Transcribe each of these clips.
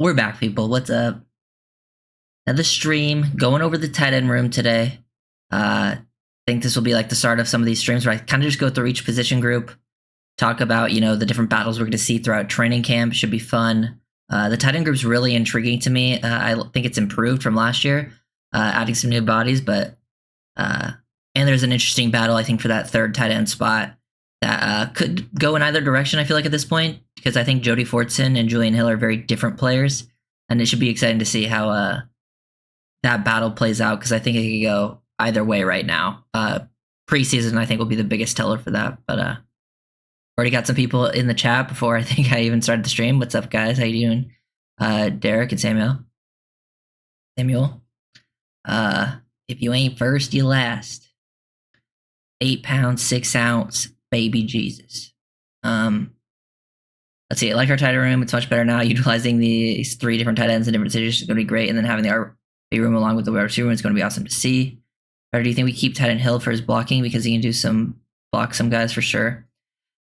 We're back, people. What's up? Another stream, going over the tight end room today. I think this will be like the start of some of these streams where I kind of just go through each position group, talk about, the different battles we're going to see throughout training camp. Should be fun. The tight end group's really intriguing to me. I think it's improved from last year, adding some new bodies, but and there's an interesting battle, I think, for that third tight end spot that could go in either direction, I feel like, at this point, because I think Jody Fortson and Julian Hill are very different players, and it should be exciting to see how that battle plays out, because I think it could go either way right now. Preseason, I think, will be the biggest teller for that, but already got some people in the chat before I think I even started the stream. What's up, guys? How you doing? Derek and Samuel. If you ain't first, you last. 8 pounds, 6 ounce, baby Jesus. Let's see. I like our tight end room. It's much better now. Utilizing these 3 different tight ends in different situations is going to be great, and then having the RB room along with the wide receiver room is going to be awesome to see. Or do you think we keep tight end Hill for his blocking, because he can block some guys for sure?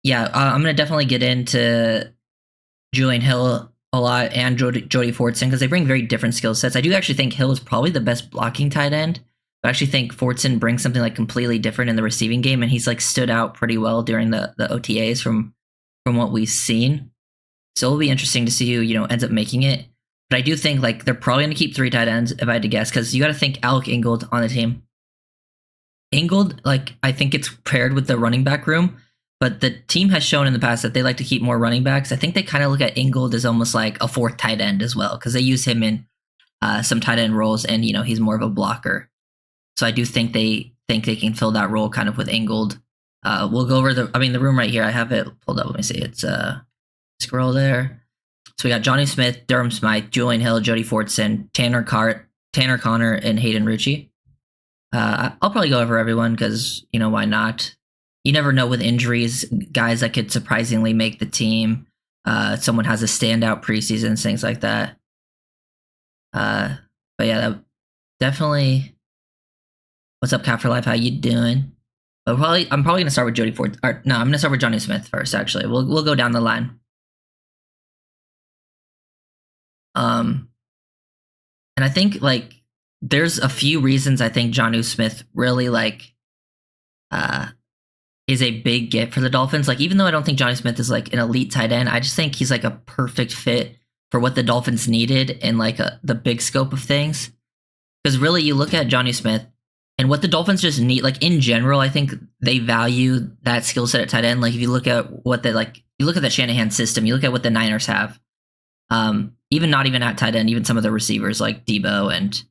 Yeah, I'm going to definitely get into Julian Hill a lot and Jody Fortson, because they bring very different skill sets. I do actually think Hill is probably the best blocking tight end. I actually think Fortson brings something like completely different in the receiving game, and he's like stood out pretty well during the OTAs from what we've seen. So it'll be interesting to see who ends up making it. But I do think like they're probably going to keep 3 tight ends if I had to guess, because you got to think Alec Ingold on the team. Ingold, like, I think it's paired with the running back room, but the team has shown in the past that they like to keep more running backs. I think they kind of look at Ingold as almost like a 4th tight end as well, because they use him in some tight end roles, and he's more of a blocker. So I do think they can fill that role kind of with Ingold. We'll go over the room right here. I have it pulled up. Let me see. It's scroll there. So we got Jonnu Smith, Durham Smythe, Julian Hill, Jody Fortson, Tanner Connor, and Hayden Rucci. I'll probably go over everyone because, why not? You never know with injuries, guys that could surprisingly make the team. Someone has a standout preseason, things like that. But yeah, that definitely. What's up, Cat for Life? How you doing? But I'm probably gonna start with Jody Ford. I'm gonna start with Jonnu Smith first. Actually, we'll go down the line. And I think like there's a few reasons I think Jonnu Smith really is a big get for the Dolphins. Like, even though I don't think Jonnu Smith is like an elite tight end, I just think he's like a perfect fit for what the Dolphins needed in like the big scope of things. Because really, you look at Jonnu Smith. And what the Dolphins just need, like in general, I think they value that skill set at tight end. Like if you look at what you look at the Shanahan system, you look at what the Niners have. Even not even at tight end, even some of the receivers like Debo and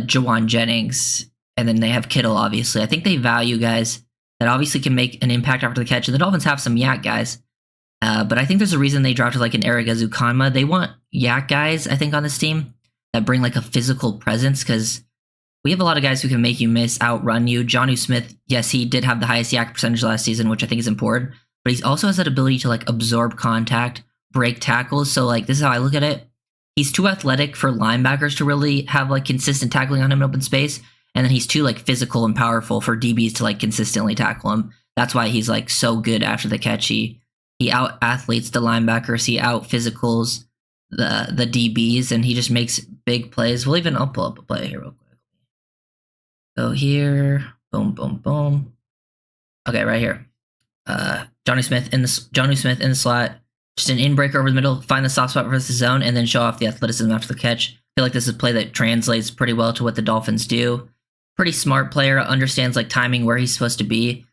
Jawan Jennings, and then they have Kittle. Obviously, I think they value guys that obviously can make an impact after the catch. And the Dolphins have some yak guys, but I think there's a reason they drafted like an Erigazu Kanma. They want yak guys, I think, on this team that bring like a physical presence, because we have a lot of guys who can make you miss, outrun you. Jonnu Smith, yes, he did have the highest yak percentage last season, which I think is important, but he also has that ability to like absorb contact, break tackles. So like this is how I look at it. He's too athletic for linebackers to really have like consistent tackling on him in open space, and then he's too like physical and powerful for DBs to like consistently tackle him. That's why he's like so good after the catch. He out athletes the linebackers, he out physicals the DBs, and he just makes big plays. I'll pull up a play here real quick. So here, boom, boom, boom. Okay, right here. Jonnu Smith in the slot. Just an in-breaker over the middle, find the soft spot versus the zone, and then show off the athleticism after the catch. I feel like this is a play that translates pretty well to what the Dolphins do. Pretty smart player, understands like timing where he's supposed to be.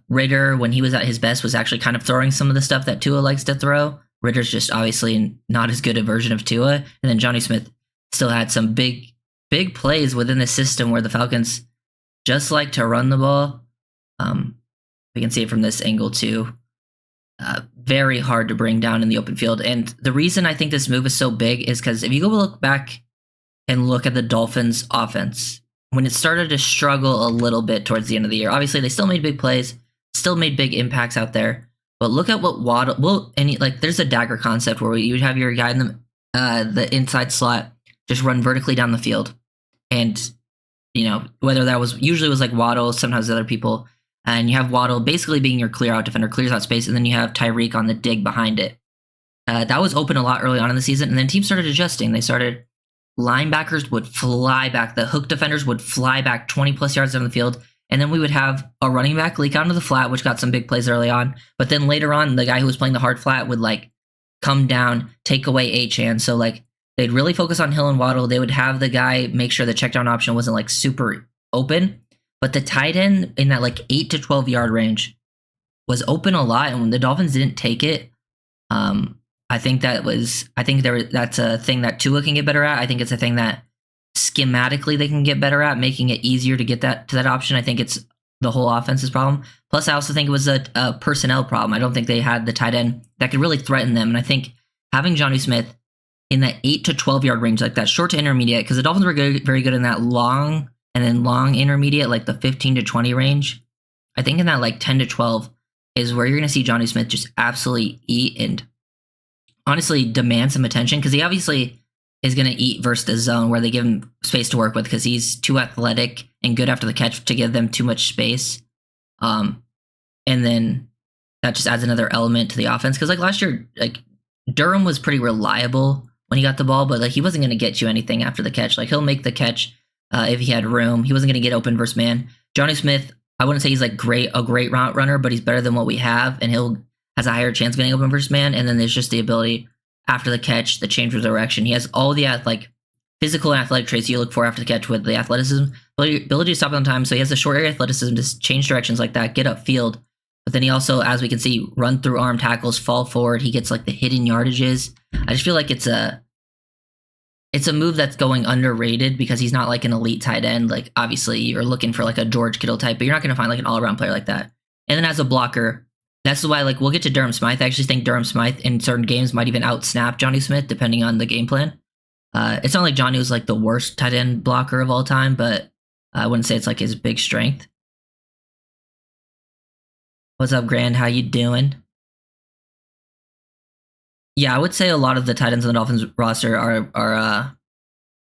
Ritter, when he was at his best, was actually kind of throwing some of the stuff that Tua likes to throw. Ritter's just obviously not as good a version of Tua. And then Jonnu Smith still had some big plays within the system where the Falcons just like to run the ball. We can see it from this angle too. Very hard to bring down in the open field. And the reason I think this move is so big is because if you go look back and look at the Dolphins offense, when it started to struggle a little bit towards the end of the year, obviously they still made big plays, still made big impacts out there. But look at what Waddle, there's a dagger concept where you would have your guy in the inside slot just run vertically down the field. And, whether that was usually was like Waddle, sometimes other people, and you have Waddle basically being your clear out defender, clears out space, and then you have Tyreek on the dig behind it. That was open a lot early on in the season, and then teams started adjusting. Linebackers would fly back. The hook defenders would fly back 20 plus yards down the field. And then we would have a running back leak onto the flat, which got some big plays early on. But then later on, the guy who was playing the hard flat would like come down, take away Achane. So like they'd really focus on Hill and Waddle. They would have the guy make sure the check down option wasn't like super open. But the tight end in that like 8 to 12 yard range was open a lot. And when the Dolphins didn't take it, I think that's a thing that Tua can get better at. I think it's a thing that schematically they can get better at, making it easier to get that to that option. I think it's the whole offense's problem. Plus, I also think it was a personnel problem. I don't think they had the tight end that could really threaten them. And I think having Jonnu Smith in that 8 to 12 yard range, like that short to intermediate, because the Dolphins were very good in that long and then long intermediate, like the 15 to 20 range. I think in that like 10 to 12 is where you're going to see Jonnu Smith just absolutely eat and honestly demand some attention, because he obviously is going to eat versus the zone where they give him space to work with because he's too athletic and good after the catch to give them too much space. And then that just adds another element to the offense. Because like last year, like Durham was pretty reliable when he got the ball, but like he wasn't going to get you anything after the catch. Like he'll make the catch if he had room. He wasn't going to get open versus man. Jonnu Smith, I wouldn't say he's like a great route runner, but he's better than what we have, and he'll has a higher chance of getting open versus man. And then there's just the ability after the catch, the change of direction. He has all the like physical and athletic traits you look for after the catch with the athleticism, ability to stop on time. So he has the short area athleticism to change directions like that, get upfield. But then he also, as we can see, run through arm tackles, fall forward. He gets like the hidden yardages. I just feel like it's a move that's going underrated because he's not like an elite tight end. Like obviously you're looking for like a George Kittle type, but you're not going to find like an all-around player like that. And then as a blocker, that's why like we'll get to Durham Smythe. I actually think Durham Smythe in certain games might even out-snap Jonnu Smith depending on the game plan. It's not like Jonnu is like the worst tight end blocker of all time, but I wouldn't say it's like his big strength. What's up, Grand? How you doing? Yeah, I would say a lot of the tight ends on the Dolphins roster are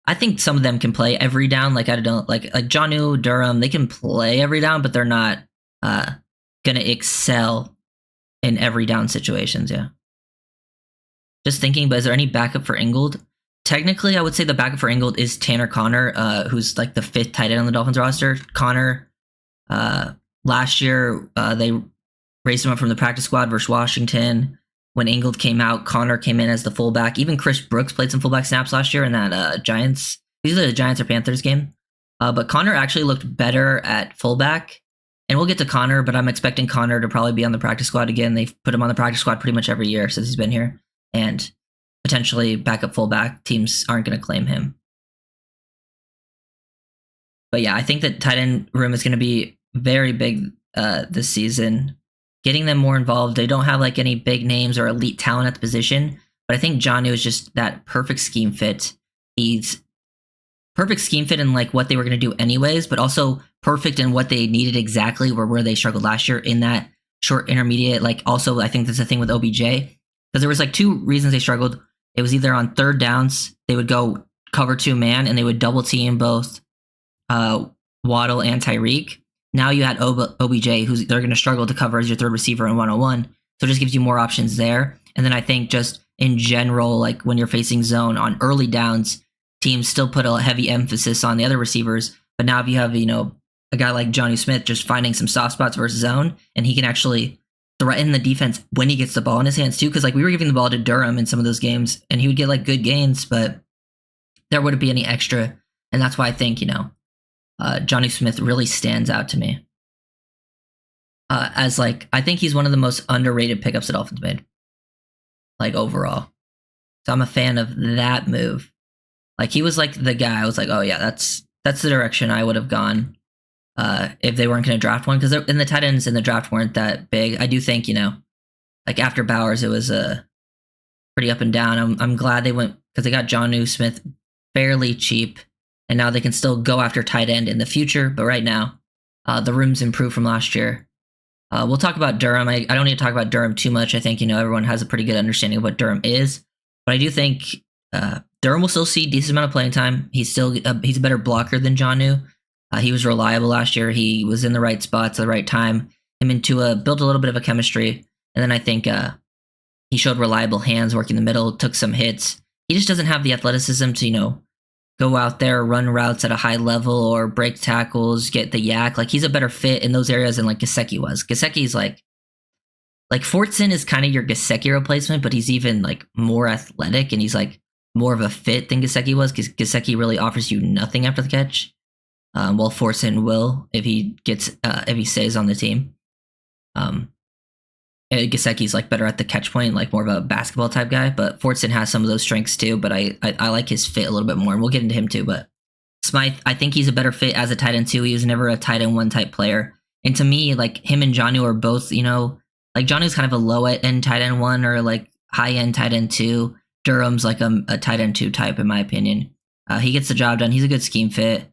I think some of them can play every down. Like I don't like Jonnu, Durham, they can play every down, but they're not gonna excel in every down situations. Yeah. Just thinking, but is there any backup for Ingold? Technically, I would say the backup for Ingold is Tanner Connor, who's like the 5th tight end on the Dolphins roster. Connor, last year, they raised him up from the practice squad versus Washington. When Ingold came out, Connor came in as the fullback. Even Chris Brooks played some fullback snaps last year in that Giants, either the Giants or Panthers game. But Connor actually looked better at fullback. And we'll get to Connor, but I'm expecting Connor to probably be on the practice squad again. They've put him on the practice squad pretty much every year since he's been here. And potentially backup fullback teams aren't going to claim him. But yeah, I think that tight end room is going to be very big this season. Getting them more involved. They don't have like any big names or elite talent at the position, but I think Jonnu is just that perfect scheme fit. He's perfect scheme fit in like what they were going to do anyways, but also perfect in what they needed exactly where they struggled last year in that short intermediate. Like also, I think that's the thing with OBJ, because there was like 2 reasons they struggled. It was either on third downs, they would go cover 2 man and they would double team both Waddle and Tyreek. Now you had OBJ, they're going to struggle to cover as your third receiver in 101. So it just gives you more options there. And then I think just in general, like when you're facing zone on early downs, teams still put a heavy emphasis on the other receivers. But now if you have, a guy like Jonnu Smith just finding some soft spots versus zone, and he can actually threaten the defense when he gets the ball in his hands too. Because like we were giving the ball to Durham in some of those games, and he would get like good gains, but there wouldn't be any extra. And that's why I think, Jonnu Smith really stands out to me. As like, I think he's one of the most underrated pickups the Dolphins made. Like overall. So I'm a fan of that move. Like he was like the guy, I was like, oh yeah, that's the direction I would have gone if they weren't going to draft one. Because in the tight ends in the draft weren't that big. I do think, like after Bowers, it was pretty up and down. I'm glad they went, because they got Jonnu Smith fairly cheap. And now they can still go after tight end in the future. But right now, the room's improved from last year. We'll talk about Durham. I don't need to talk about Durham too much. I think, everyone has a pretty good understanding of what Durham is. But I do think Durham will still see a decent amount of playing time. He's a better blocker than Jonnu. He was reliable last year. He was in the right spots at the right time. Him and Tua built a little bit of a chemistry. And then I think, He showed reliable hands working the middle, took some hits. He just doesn't have the athleticism to, go out there, run routes at a high level or break tackles, get the yak. Like, he's a better fit in those areas than like Gesicki was. Gesicki's like Fortson is kind of your Gesicki replacement, but he's even like more athletic and he's like more of a fit than Gesicki was, because Gesicki really offers you nothing after the catch. While Fortson will if he stays on the team. Gesicki's like better at the catch point, like more of a basketball type guy, but Fortson has some of those strengths too, but I like his fit a little bit more, and we'll get into him too. But Smythe, I think he's a better fit as a tight end too. He was never a tight end one type player. And to me, like, him and Jonnu are both, like, Jonnu's kind of a low end tight end one or like high end tight end two. Durham's like a tight end two type, in my opinion. He gets the job done. He's a good scheme fit.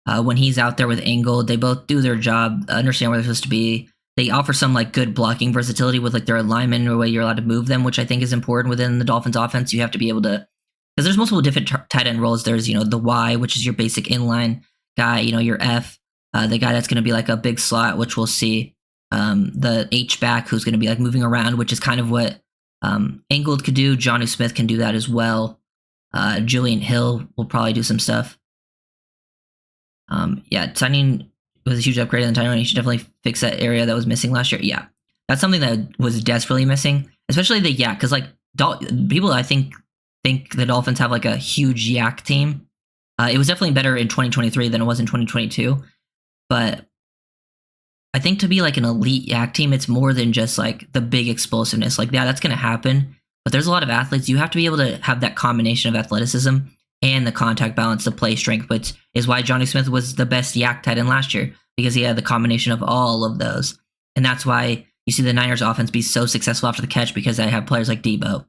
When he's out there with Angled, they both do their job, understand where they're supposed to be. They offer some like good blocking versatility with like their alignment or the way you're allowed to move them, which I think is important within the Dolphins offense. You have to be able to, because there's multiple different tight end roles. There's, the Y, which is your basic inline guy, your F, the guy that's going to be like a big slot, which we'll see. The H back, who's going to be like moving around, which is kind of what Angled could do. Jonnu Smith can do that as well. Julian Hill will probably do some stuff. Signing was a huge upgrade in the tight end. He should definitely fix that area that was missing last year. Yeah, that's something that was desperately missing, especially the yak, because like people I think the Dolphins have like a huge yak team. It was definitely better in 2023 than it was in 2022, but I think to be like an elite yak team, it's more than just like the big explosiveness. Like, yeah, that's going to happen, but there's a lot of athletes. You have to be able to have that combination of athleticism and the contact balance, the play strength, which is why Jonnu Smith was the best yak tight end last year, because he had the combination of all of those. And that's why you see the Niners offense be so successful after the catch, because they have players like Debo,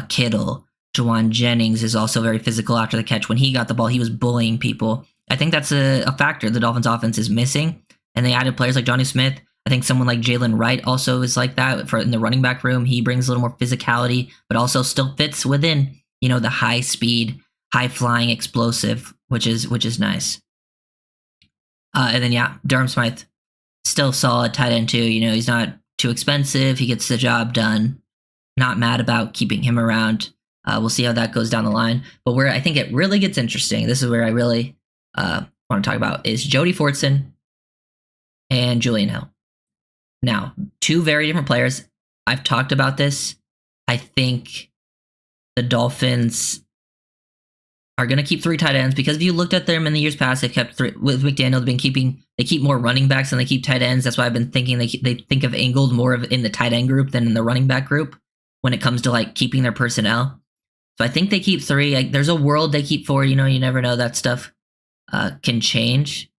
Kittle, Juwan Jennings is also very physical after the catch. When he got the ball, he was bullying people. I think that's a factor the Dolphins offense is missing. And they added players like Jonnu Smith. I think someone like Jalen Wright also is like that in the running back room. He brings a little more physicality, but also still fits within, the high speed, high flying, explosive, which is nice. And then Durham Smythe, still solid tight end too. He's not too expensive. He gets the job done. Not mad about keeping him around. We'll see how that goes down the line. But where I think it really gets interesting, this is where I really want to talk about, is Jody Fortson and Julian Hill. Now, two very different players. I've talked about this. I think the Dolphins are going to keep three tight ends, because if you looked at them in the years past, they've kept three. With McDaniel, they keep more running backs than they keep tight ends. That's why I've been thinking they think of Angled more of in the tight end group than in the running back group when it comes to like keeping their personnel. So I think they keep three. Like, there's a world they keep four. You never know. That stuff can change.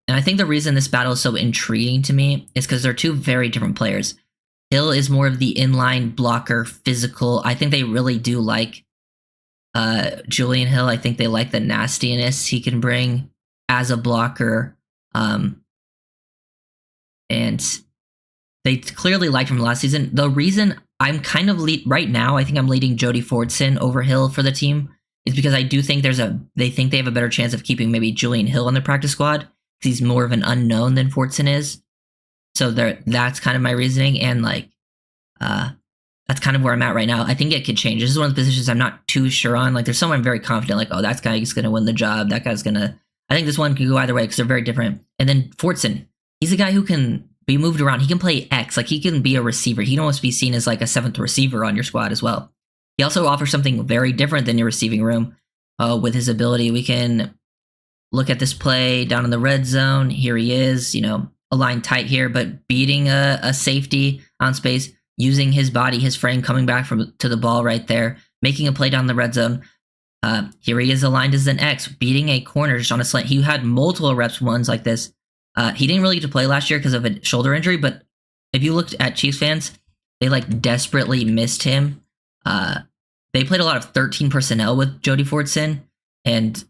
And I think the reason this battle is so intriguing to me is because they're two very different players. Hill is more of the inline blocker, physical. I think they really do like Julian Hill. I think they like the nastiness he can bring as a blocker. And they clearly liked him last season. The reason I'm kind of right now, I think I'm leading Jody Fortson over Hill for the team, is because I do think they think they have a better chance of keeping maybe Julian Hill on the practice squad, because he's more of an unknown than Fortson is. So that's kind of my reasoning, and like that's kind of where I'm at right now. I think it could change. This is one of the positions I'm not too sure on. Like, there's someone I'm very confident, like, oh, that guy is going to win the job. That guy's going to... I think this one could go either way because they're very different. And then Fortson, he's a guy who can be moved around. He can play X. Like, he can be a receiver. He can almost be seen as like a seventh receiver on your squad as well. He also offers something very different than your receiving room with his ability. We can look at this play down in the red zone. Here he is, aligned tight here, but beating a safety on space, using his body, his frame, coming back to the ball right there, making a play down the red zone. Here he is aligned as an X, beating a corner just on a slant. He had multiple reps ones like this. He didn't really get to play last year because of a shoulder injury, but if you looked at Chiefs fans, they like desperately missed him. They played a lot of 13 personnel with Jody Fortson, and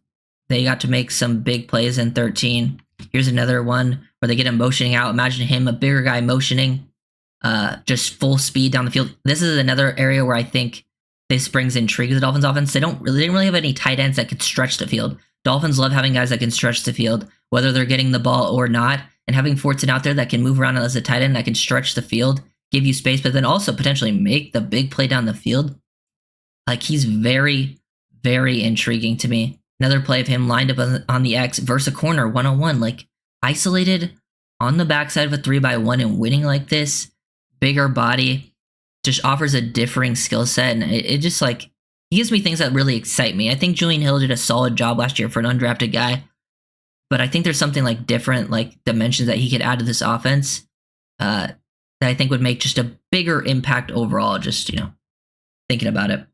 they got to make some big plays in 13. Here's another one where they get him motioning out. Imagine him, a bigger guy, motioning just full speed down the field. This is another area where I think this brings intrigue to the Dolphins offense. They didn't really have any tight ends that could stretch the field. Dolphins love having guys that can stretch the field, whether they're getting the ball or not. And having Fortson out there that can move around as a tight end, that can stretch the field, give you space, but then also potentially make the big play down the field. Like, he's very, very intriguing to me. Another play of him lined up on the X versus a corner, one-on-one, like isolated on the backside of a 3x1 and winning like this. Bigger body, just offers a differing skill set, and it just like, he gives me things that really excite me. I think Julian Hill did a solid job last year for an undrafted guy, but I think there's something like different, like dimensions that he could add to this offense that I think would make just a bigger impact overall, just, you know, thinking about it.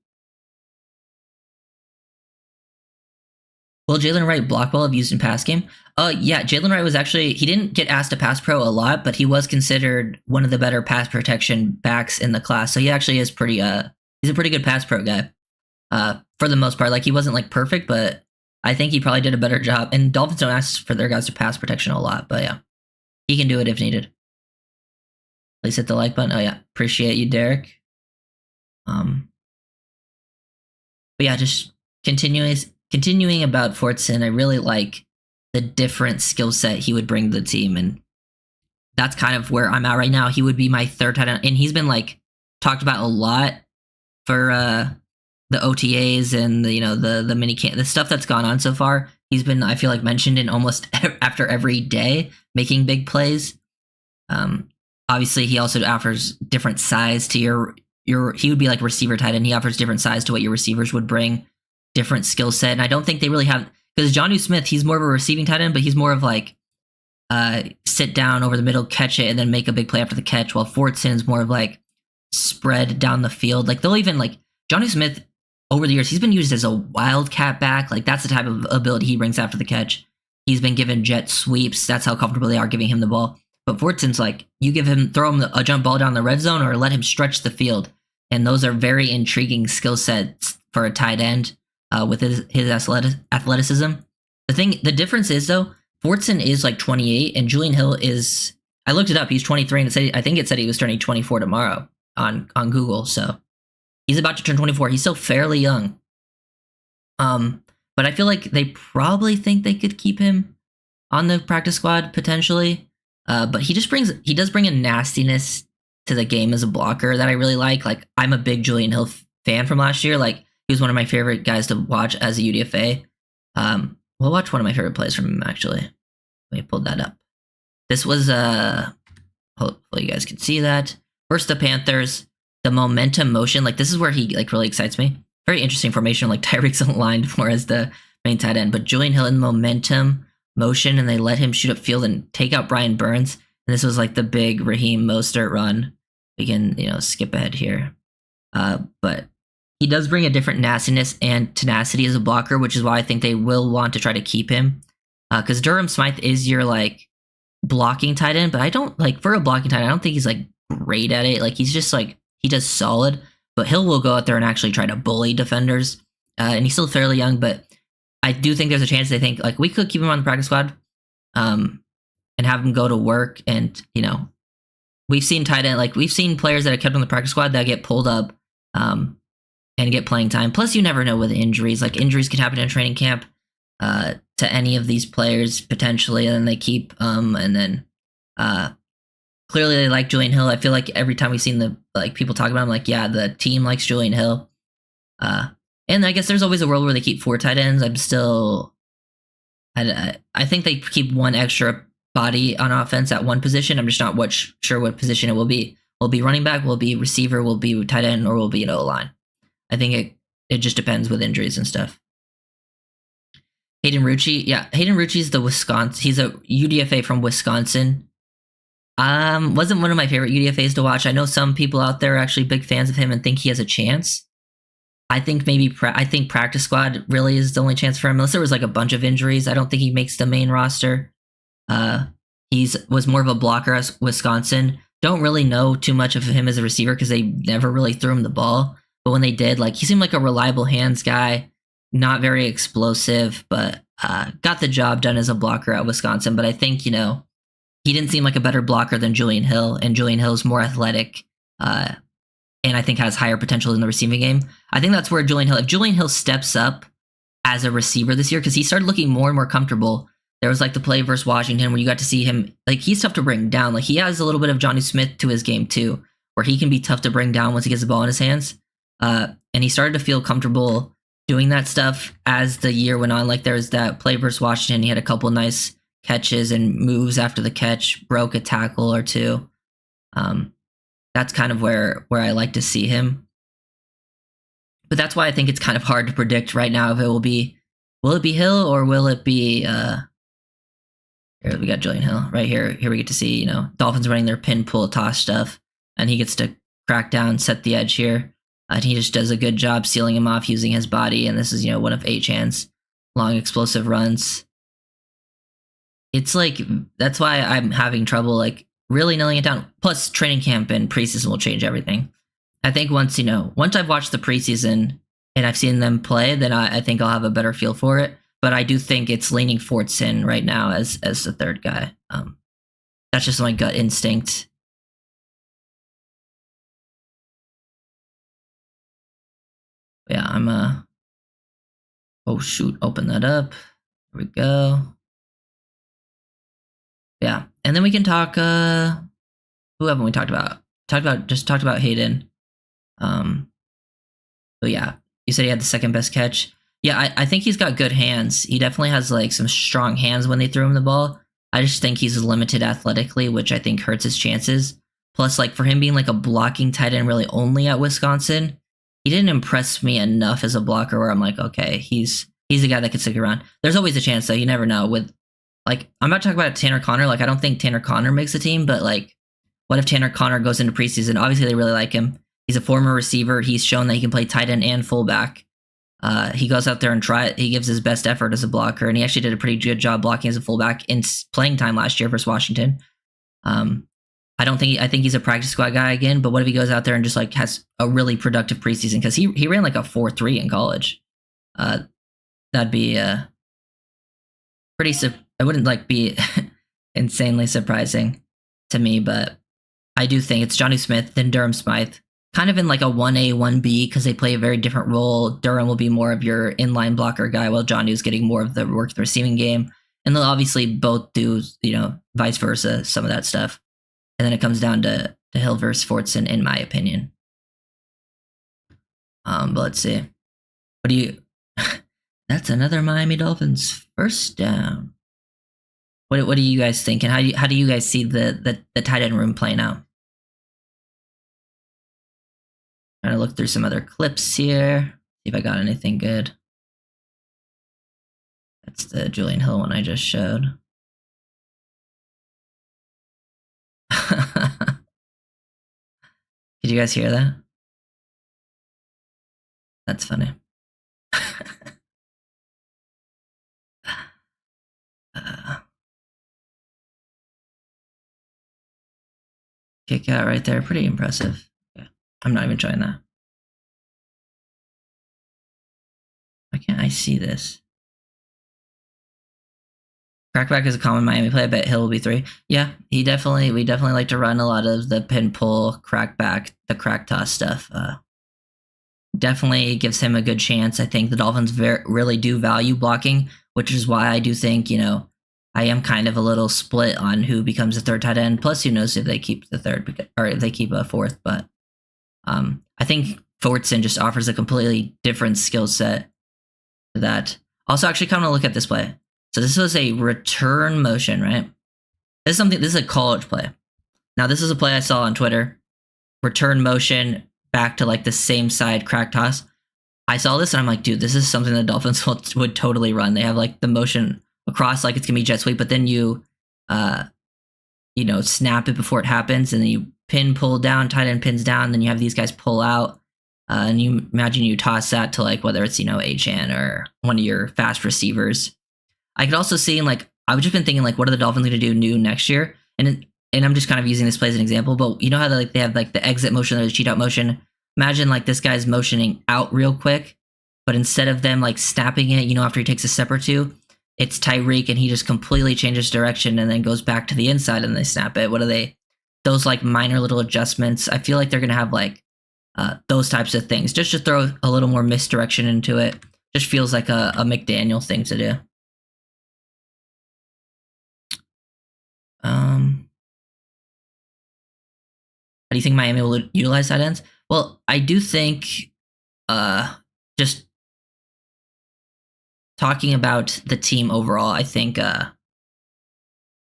Will Jalen Wright block well if used in pass game? Yeah, Jalen Wright was actually, he didn't get asked to pass pro a lot, but he was considered one of the better pass protection backs in the class. So he actually is pretty, he's a pretty good pass pro guy. For the most part, like, he wasn't like perfect, but I think he probably did a better job. And Dolphins don't ask for their guys to pass protection a lot, but yeah, he can do it if needed. Please hit the like button. Oh yeah, appreciate you, Derek. But yeah, just continuing about Fortson, I really like the different skill set he would bring to the team, and that's kind of where I'm at right now. He would be my third tight end, and he's been like talked about a lot for the OTAs and the, you know, the mini camp, the stuff that's gone on so far. He's been, I feel like, mentioned in almost after every day, making big plays. Obviously, he also offers different size to your. He would be like receiver tight end. He offers different size to what your receivers would bring, different skill set, and I don't think they really have, because Jonnu Smith, he's more of a receiving tight end, but he's more of like sit down over the middle, catch it, and then make a big play after the catch. While Fortson is more of like spread down the field. Like, they'll even like Jonnu Smith. Over the years, he's been used as a wildcat back. Like, that's the type of ability he brings after the catch. He's been given jet sweeps. That's how comfortable they are giving him the ball. But Fortson's like, you throw him a jump ball down the red zone or let him stretch the field. And those are very intriguing skill sets for a tight end with his athleticism. The difference is, though, Fortson is like 28 and Julian Hill is, I looked it up, he's 23, and I think it said he was turning 24 tomorrow on Google. So he's about to turn 24. He's still fairly young. But I feel like they probably think they could keep him on the practice squad potentially. But he does bring a nastiness to the game as a blocker that I really like. Like, I'm a big Julian Hill fan from last year. Like, he was one of my favorite guys to watch as a UDFA. We'll watch one of my favorite plays from him, actually. Let me pull that up. This was, hopefully you guys can see that. Versus the Panthers. The momentum motion, like, this is where he like really excites me. Very interesting formation, like Tyreek's aligned more as the main tight end, but Julian Hill in momentum motion, and they let him shoot up field and take out Brian Burns. And this was like the big Raheem Mostert run. We can, you know, skip ahead here. But he does bring a different nastiness and tenacity as a blocker, which is why I think they will want to try to keep him. Because Durham Smythe is your like blocking tight end, but I don't like, for a blocking tight end, I don't think he's like great at it. Like, he's just like, he does solid, but Hill will go out there and actually try to bully defenders. And he's still fairly young, but I do think there's a chance they think, like, we could keep him on the practice squad and have him go to work. And, you know, we've seen tight end, like, we've seen players that are kept on the practice squad that get pulled up and get playing time. Plus, you never know with injuries. Like, injuries can happen in training camp to any of these players potentially, and then they keep and then clearly they like Julian Hill. I feel like every time we've seen the like people talk about him, like, yeah, the team likes Julian Hill. And I guess there's always a world where they keep 4 tight ends. I think they keep one extra body on offense at one position. I'm just not sure what position it will be. Will it be running back? Will it be receiver? Will it be tight end? Or will it be an O-line? I think it just depends with injuries and stuff. Hayden Rucci. Yeah, Hayden Rucci's the Wisconsin. He's a UDFA from Wisconsin. Wasn't one of my favorite UDFAs to watch. I know some people out there are actually big fans of him and think he has a chance. I think I think practice squad really is the only chance for him, unless there was like a bunch of injuries. I don't think he makes the main roster. Was more of a blocker as Wisconsin. Don't really know too much of him as a receiver because they never really threw him the ball. But when they did, like, he seemed like a reliable hands guy, not very explosive, but got the job done as a blocker at Wisconsin. But I think, you know, he didn't seem like a better blocker than Julian Hill, and Julian Hill's more athletic and I think has higher potential in the receiving game. I think that's where if Julian Hill steps up as a receiver this year, because he started looking more and more comfortable. There was like the play versus Washington where you got to see him, like, he's tough to bring down. Like, he has a little bit of Jonnu Smith to his game too, where he can be tough to bring down once he gets the ball in his hands. And he started to feel comfortable doing that stuff as the year went on. Like there's that play versus Washington. He had a couple nice catches and moves after the catch, broke a tackle or two. That's kind of where I like to see him. But that's why I think it's kind of hard to predict right now if it will it be Hill or will it be here we got Julian Hill right here. Here we get to see, you know, Dolphins running their pin pull toss stuff, and he gets to crack down, set the edge here. And he just does a good job sealing him off using his body, and this is, you know, one of Achan's long explosive runs. It's like that's why I'm having trouble like really nailing it down. Plus training camp and preseason will change everything. I think once I've watched the preseason and I've seen them play, then I think I'll have a better feel for it. But I do think it's leaning Fortson right now as the third guy. That's just my gut instinct. Yeah, I'm oh shoot, open that up. Here we go. Yeah, and then we can talk. Who haven't we talked about? Talked about Hayden. But yeah, you said he had the second best catch. Yeah, I think he's got good hands. He definitely has like some strong hands when they throw him the ball. I just think he's limited athletically, which I think hurts his chances. Plus, like for him being like a blocking tight end really only at Wisconsin, he didn't impress me enough as a blocker where I'm like, okay, he's a guy that could stick around. There's always a chance though, you never know. With like I'm not talking about Tanner Connor. Like I don't think Tanner Connor makes the team, but like what if Tanner Connor goes into preseason? Obviously they really like him. He's a former receiver. He's shown that he can play tight end and fullback. He goes out there and he gives his best effort as a blocker, and he actually did a pretty good job blocking as a fullback in playing time last year versus Washington. I think he's a practice squad guy again, but what if he goes out there and just like has a really productive preseason? Because he ran like a 4.3 in college. That'd be pretty. I wouldn't like be insanely surprising to me, but I do think it's Jonnu Smith, then Durham Smythe. Kind of in like a 1A, 1B because they play a very different role. Durham will be more of your inline blocker guy while Jonnu's getting more of the work the receiving game. And they'll obviously both do, you know, vice versa, some of that stuff. And then it comes down to Hill versus Fortson, in my opinion. But let's see. What do you... That's another Miami Dolphins first down. What do you guys think? And how do you guys see the tight end room playing out? Trying to look through some other clips here. See if I got anything good. That's the Julian Hill one I just showed. Did you guys hear that? That's funny. Kick out right there. Pretty impressive. Yeah. I'm not even trying that. Why can't I see this? Crackback is a common Miami play. I bet Hill will be 3. Yeah, we definitely like to run a lot of the pin pull, crackback, the crack toss stuff. Definitely gives him a good chance. I think the Dolphins really do value blocking, which is why I do think, you know, I am kind of a little split on who becomes the third tight end. Plus, who knows if they keep the third or if they keep a fourth. But I think Fortson just offers a completely different skill set to that. Also, actually, kind of look at this play. So this was a return motion, right? This is a college play. Now, this is a play I saw on Twitter. Return motion back to like the same side crack toss. I saw this and I'm like, dude, this is something the Dolphins would totally run. They have like the motion across like it's gonna be jet sweep, but then you snap it before it happens, and then you pin pull down, tight end pins down, then you have these guys pull out, and you imagine you toss that to like whether it's Achan or one of your fast receivers. I could also see like I've just been thinking like, what are the Dolphins going to do new next year? And I'm just kind of using this play as an example, but you know how they have like the exit motion or the cheat out motion. Imagine like this guy's motioning out real quick, but instead of them like snapping it, after he takes a step or two, it's Tyreek and he just completely changes direction and then goes back to the inside and they snap it. What are they? Those like minor little adjustments. I feel like they're going to have like those types of things just to throw a little more misdirection into it. Just feels like a McDaniel thing to do. How do you think Miami will utilize tight ends? Well, I do think just talking about the team overall, I think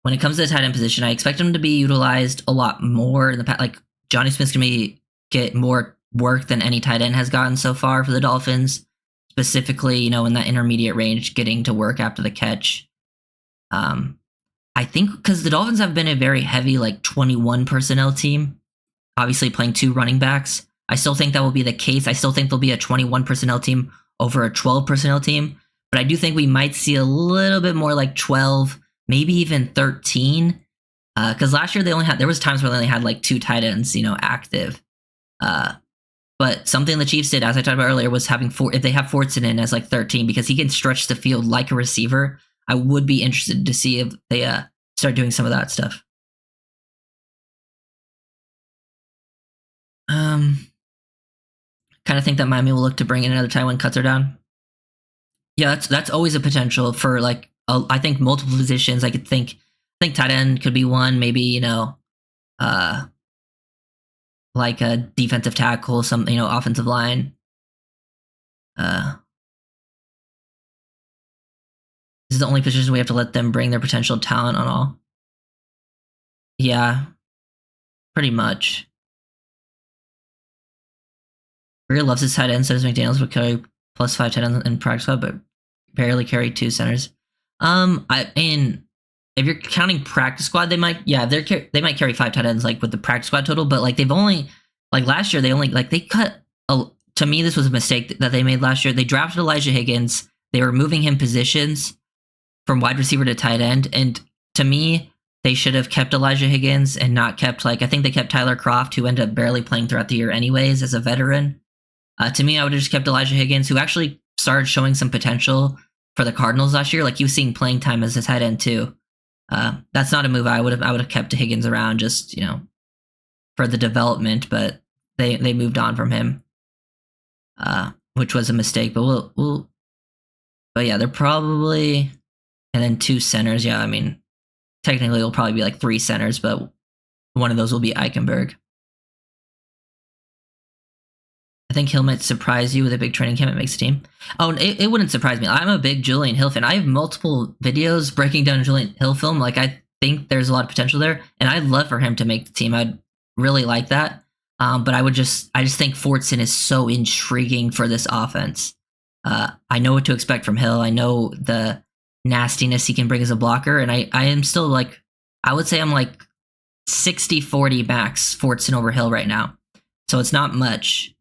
when it comes to the tight end position, I expect him to be utilized a lot more in the past. Like Jonnu Smith's gonna get more work than any tight end has gotten so far for the Dolphins, specifically, in that intermediate range, getting to work after the catch. I think because the Dolphins have been a very heavy 21 personnel team, obviously playing 2 running backs. I still think that will be the case. I still think there'll be a 21 personnel team over a 12 personnel team, but I do think we might see a little bit more like 12, maybe even 13. Because last year there was times where they only had 2 tight ends, active. But something the Chiefs did, as I talked about earlier, was having if they have Fortson in as 13, because he can stretch the field like a receiver. I would be interested to see if they start doing some of that stuff. Kind of think that Miami will look to bring in another tight end when cuts are down. Yeah, that's always a potential for I think multiple positions. I think tight end could be one, maybe like a defensive tackle, some offensive line. This is the only position we have to let them bring their potential talent on all. Yeah, pretty much. Greer loves his tight end, so does McDaniels, would carry +5 tight ends in practice squad, but barely carry 2 centers. I mean, if you're counting practice squad, they might carry 5 tight ends with the practice squad total, but they've only last year they cut. To me, this was a mistake that they made last year. They drafted Elijah Higgins. They were moving him positions from wide receiver to tight end, and to me, they should have kept Elijah Higgins and not kept I think they kept Tyler Kroft, who ended up barely playing throughout the year anyways as a veteran. To me, I would have just kept Elijah Higgins, who actually started showing some potential for the Cardinals last year. He was seeing playing time as a tight end too. That's not a move I would have kept Higgins around just for the development, but they moved on from him, which was a mistake. But but yeah, they're probably, and then 2 centers. Yeah, I mean, technically it'll probably be 3 centers, but one of those will be Eichenberg. I think Hill might surprise you with a big training camp that makes a team. Oh, it wouldn't surprise me. I'm a big Julian Hill fan. I have multiple videos breaking down Julian Hill film. I think there's a lot of potential there, and I'd love for him to make the team. I'd really like that. But I just think Fortson is so intriguing for this offense. I know what to expect from Hill. I know the nastiness he can bring as a blocker, and I am still I would say I'm 60-40 max Fortson over Hill right now. So it's not much.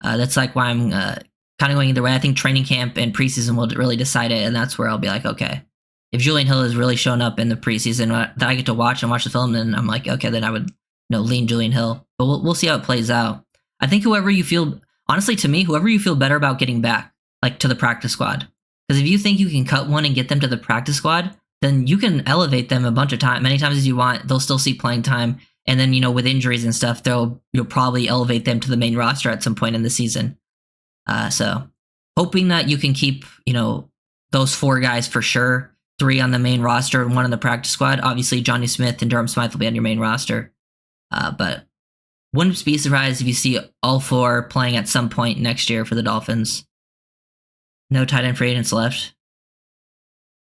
That's why I'm kind of going either way. I think training camp and preseason will really decide it, and that's where I'll be okay, if Julian Hill has really shown up in the preseason that I get to watch the film, then I'm okay, then I would lean Julian Hill. But we'll see how it plays out. I think whoever you feel better about getting back to the practice squad, because if you think you can cut one and get them to the practice squad, then you can elevate them a bunch of times, many times as you want. They'll still see playing time. And then, with injuries and stuff, you'll probably elevate them to the main roster at some point in the season. So hoping that you can keep, those 4 guys for sure, 3 on the main roster and 1 on the practice squad. Obviously, Jonnu Smith and Durham Smythe will be on your main roster. But wouldn't be surprised if you see all 4 playing at some point next year for the Dolphins. No tight end free agents left.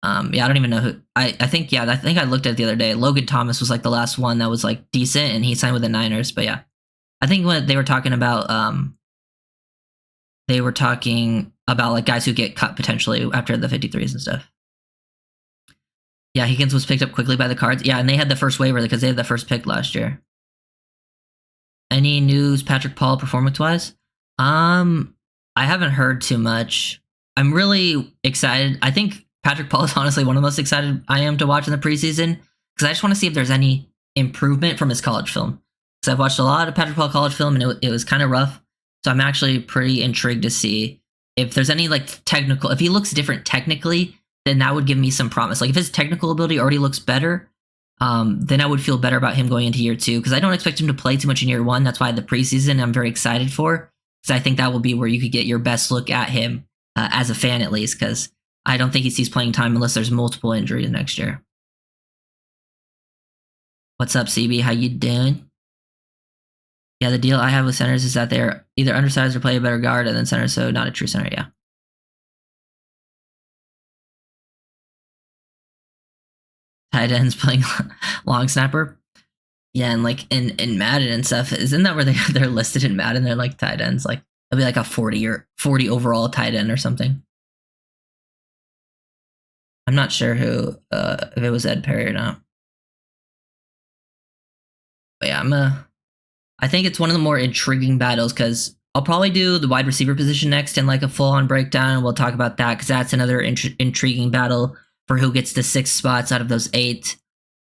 Yeah, I don't even know who. I think I looked at it the other day. Logan Thomas was the last one that was decent, and he signed with the Niners. But yeah, I think when they were talking about guys who get cut potentially after the 53s and stuff. Yeah, Higgins was picked up quickly by the Cards. Yeah, and they had the first waiver because they had the first pick last year. Any news, Patrick Paul, performance-wise? I haven't heard too much. I'm really excited. I think Patrick Paul is honestly one of the most excited I am to watch in the preseason, because I just want to see if there's any improvement from his college film. Because I've watched a lot of Patrick Paul college film, and it was kind of rough. So I'm actually pretty intrigued to see if there's any technical. If he looks different technically, then that would give me some promise. If his technical ability already looks better, then I would feel better about him going into year 2. Because I don't expect him to play too much in year 1. That's why the preseason I'm very excited for. Because I think that will be where you could get your best look at him as a fan, at least. Because I don't think he sees playing time unless there's multiple injuries next year. What's up, CB? How you doing? Yeah, the deal I have with centers is that they're either undersized or play a better guard, and then center, so not a true center. Yeah. Tight ends playing long snapper. Yeah, and like in Madden and stuff, isn't that where they're listed in Madden? They're like tight ends, like it'll be like a 40 overall tight end or something. I'm not sure who if it was Ed Perry or not. But yeah, I think it's one of the more intriguing battles because I'll probably do the wide receiver position next in like a full-on breakdown, and we'll talk about that because that's another intriguing battle for who gets the 6 spots out of those 8.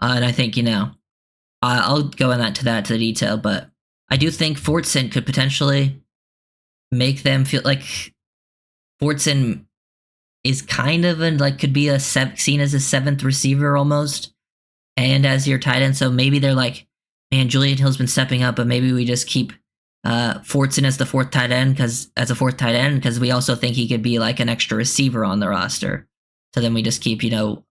And I think I'll go into that to the detail, but I do think Fortson could potentially make them feel like Fortson is kind of could be seen as a 7th receiver almost, and as your tight end. So maybe they're like, man, Julian Hill's been stepping up, but maybe we just keep Fortson as the 4th tight end because we also think he could be like an extra receiver on the roster. So then we just keep don't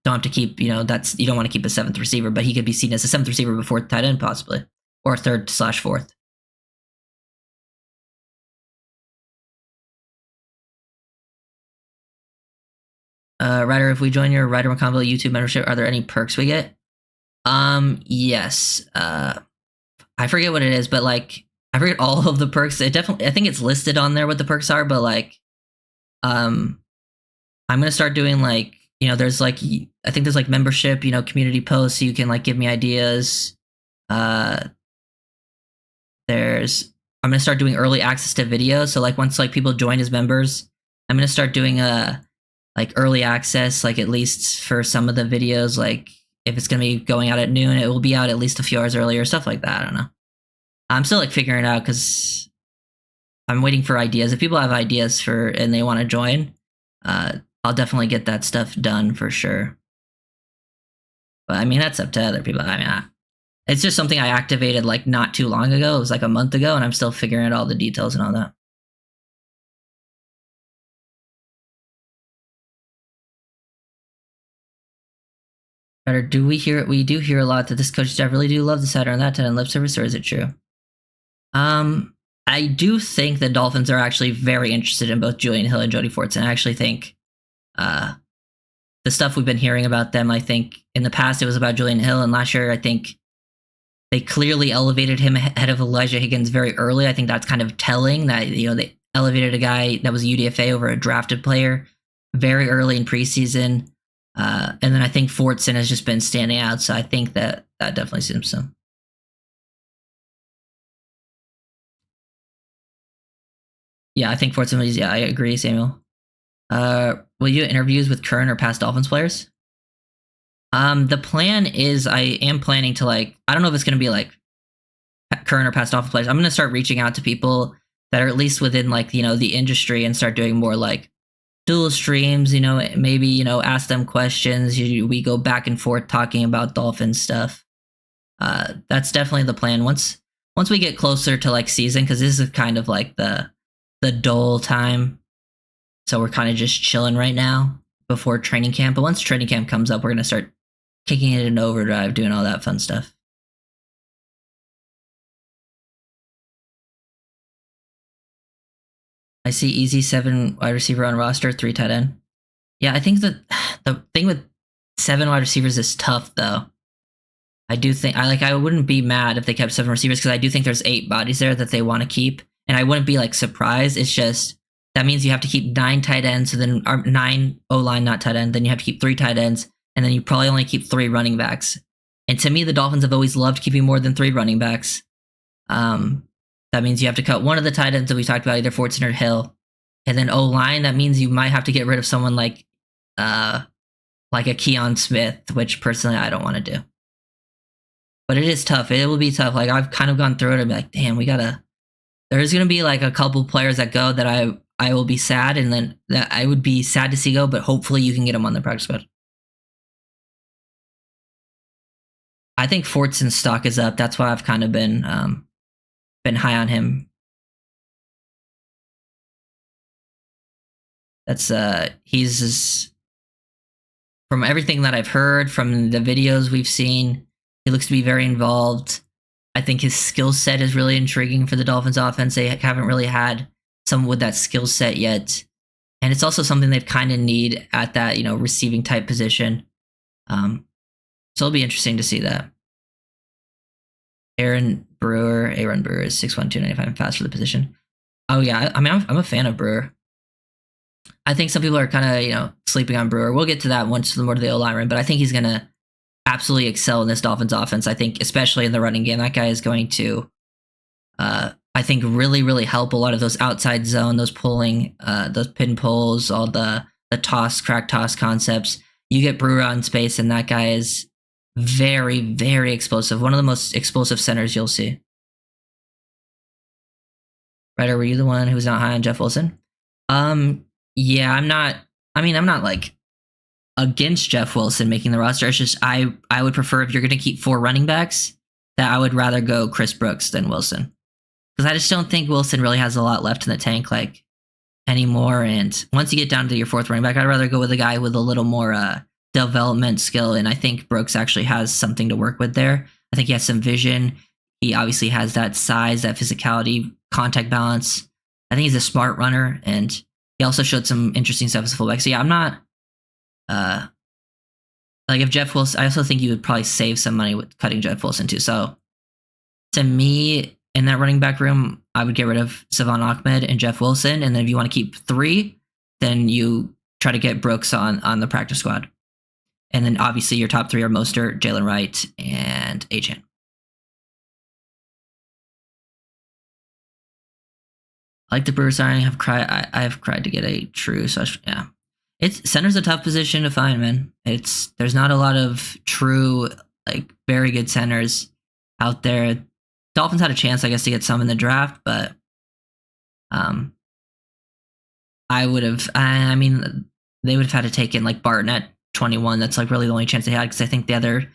have to keep that's you don't want to keep a 7th receiver, but he could be seen as a 7th receiver before tight end possibly, or 3rd/4th. Ryder, if we join your Ryder McConville YouTube membership, are there any perks we get? Yes. I forget what it is, but like I forget all of the perks. I think it's listed on there what the perks are, but like I'm gonna start doing there's I think there's like membership, community posts so you can like give me ideas. I'm gonna start doing early access to videos. So like once like people join as members, I'm gonna start doing like early access, like at least for some of the videos. Like if it's gonna be going out at noon, it will be out at least a few hours earlier, stuff like that. I don't know. I'm still like figuring it out because I'm waiting for ideas. If people have ideas and they want to join, I'll definitely get that stuff done for sure. But I mean, that's up to other people. I mean, it's just something I activated like not too long ago. It was like a month ago, and I'm still figuring out all the details and all that. Or do we hear? We do hear a lot that this coach staff really do love the Saturn and that 10 and lip service, or is it true? I do think the Dolphins are actually very interested in both Julian Hill and Jody Fortson. I actually think the stuff we've been hearing about them, I think in the past it was about Julian Hill, and last year I think they clearly elevated him ahead of Elijah Higgins very early. I think that's kind of telling that they elevated a guy that was a UDFA over a drafted player very early in preseason. And then I think Fortson has just been standing out, so I think that definitely seems so. Yeah, I think Fortson was. Yeah, I agree, Samuel. Will you do interviews with current or past Dolphins players? The plan is I am planning to I don't know if it's going to be like current or past Dolphins players. I'm going to start reaching out to people that are at least within the industry and start doing more like dual streams, maybe, ask them questions. We go back and forth talking about Dolphins stuff. That's definitely the plan once we get closer to like season, because this is kind of like the dull time. So we're kind of just chilling right now before training camp. But once training camp comes up, we're going to start kicking it in overdrive, doing all that fun stuff. I see easy 7 wide receiver on roster, 3 tight end. Yeah, I think that the thing with 7 wide receivers is tough, though. I do think I wouldn't be mad if they kept 7 receivers, because I do think there's 8 bodies there that they want to keep, and I wouldn't be like surprised. It's just that means you have to keep 9 tight ends, so then 9 O-line, not tight end. Then you have to keep 3 tight ends, and then you probably only keep 3 running backs. And to me, the Dolphins have always loved keeping more than 3 running backs. That means you have to cut one of the tight ends that we talked about, either Fortson or Hill. And then O-line, that means you might have to get rid of someone like a Keon Smith, which personally I don't want to do. But it is tough. It will be tough. Like I've kind of gone through it and be like, damn, there's going to be like a couple players that go that I will be sad, and then that I would be sad to see go, but hopefully you can get them on the practice squad. I think Fortson's stock is up. That's why I've kind of been high on him. That's he's from everything that I've heard from the videos we've seen, he looks to be very involved. I think his skill set is really intriguing for the Dolphins offense. They haven't really had someone with that skill set yet. And it's also something they've kind of need at that, receiving type position. So it'll be interesting to see that. Aaron Brewer is 6'1", 295 and fast for the position. Oh yeah, I'm a fan of Brewer. I think some people are kind of, sleeping on Brewer. We'll get to that once more to the O-line, but I think he's going to absolutely excel in this Dolphins offense. I think, especially in the running game, that guy is going to, I think, really, really help a lot of those outside zone, those pulling, those pin pulls, all the crack toss concepts. You get Brewer on space, and that guy is very, very explosive. One of the most explosive centers you'll see. Ryder, were you the one who was not high on Jeff Wilson? Yeah, I'm not like against Jeff Wilson making the roster. It's just I would prefer, if you're going to keep 4 running backs, that I would rather go Chris Brooks than Wilson. Because I just don't think Wilson really has a lot left in the tank anymore. And once you get down to your 4th running back, I'd rather go with a guy with a little more development skill. And I think Brooks actually has something to work with there. I think he has some vision. He obviously has that size, that physicality, contact balance. I think he's a smart runner, and he also showed some interesting stuff as a fullback. So yeah, I'm not if Jeff Wilson, I also think you would probably save some money with cutting Jeff Wilson too. So to me, in that running back room, I would get rid of Savon Ahmed and Jeff Wilson. And then if you want to keep 3, then you try to get Brooks on the practice squad. And then obviously your top 3 are Mostert, Jalen Wright, and Achane. I like the Brewer signing. I have cried to get a true such. Yeah, center's a tough position to find, man. There's not a lot of true, very good centers out there. Dolphins had a chance, I guess, to get some in the draft, but I would have. They would have had to take in Barton at 21. That's really the only chance they had, because I think the other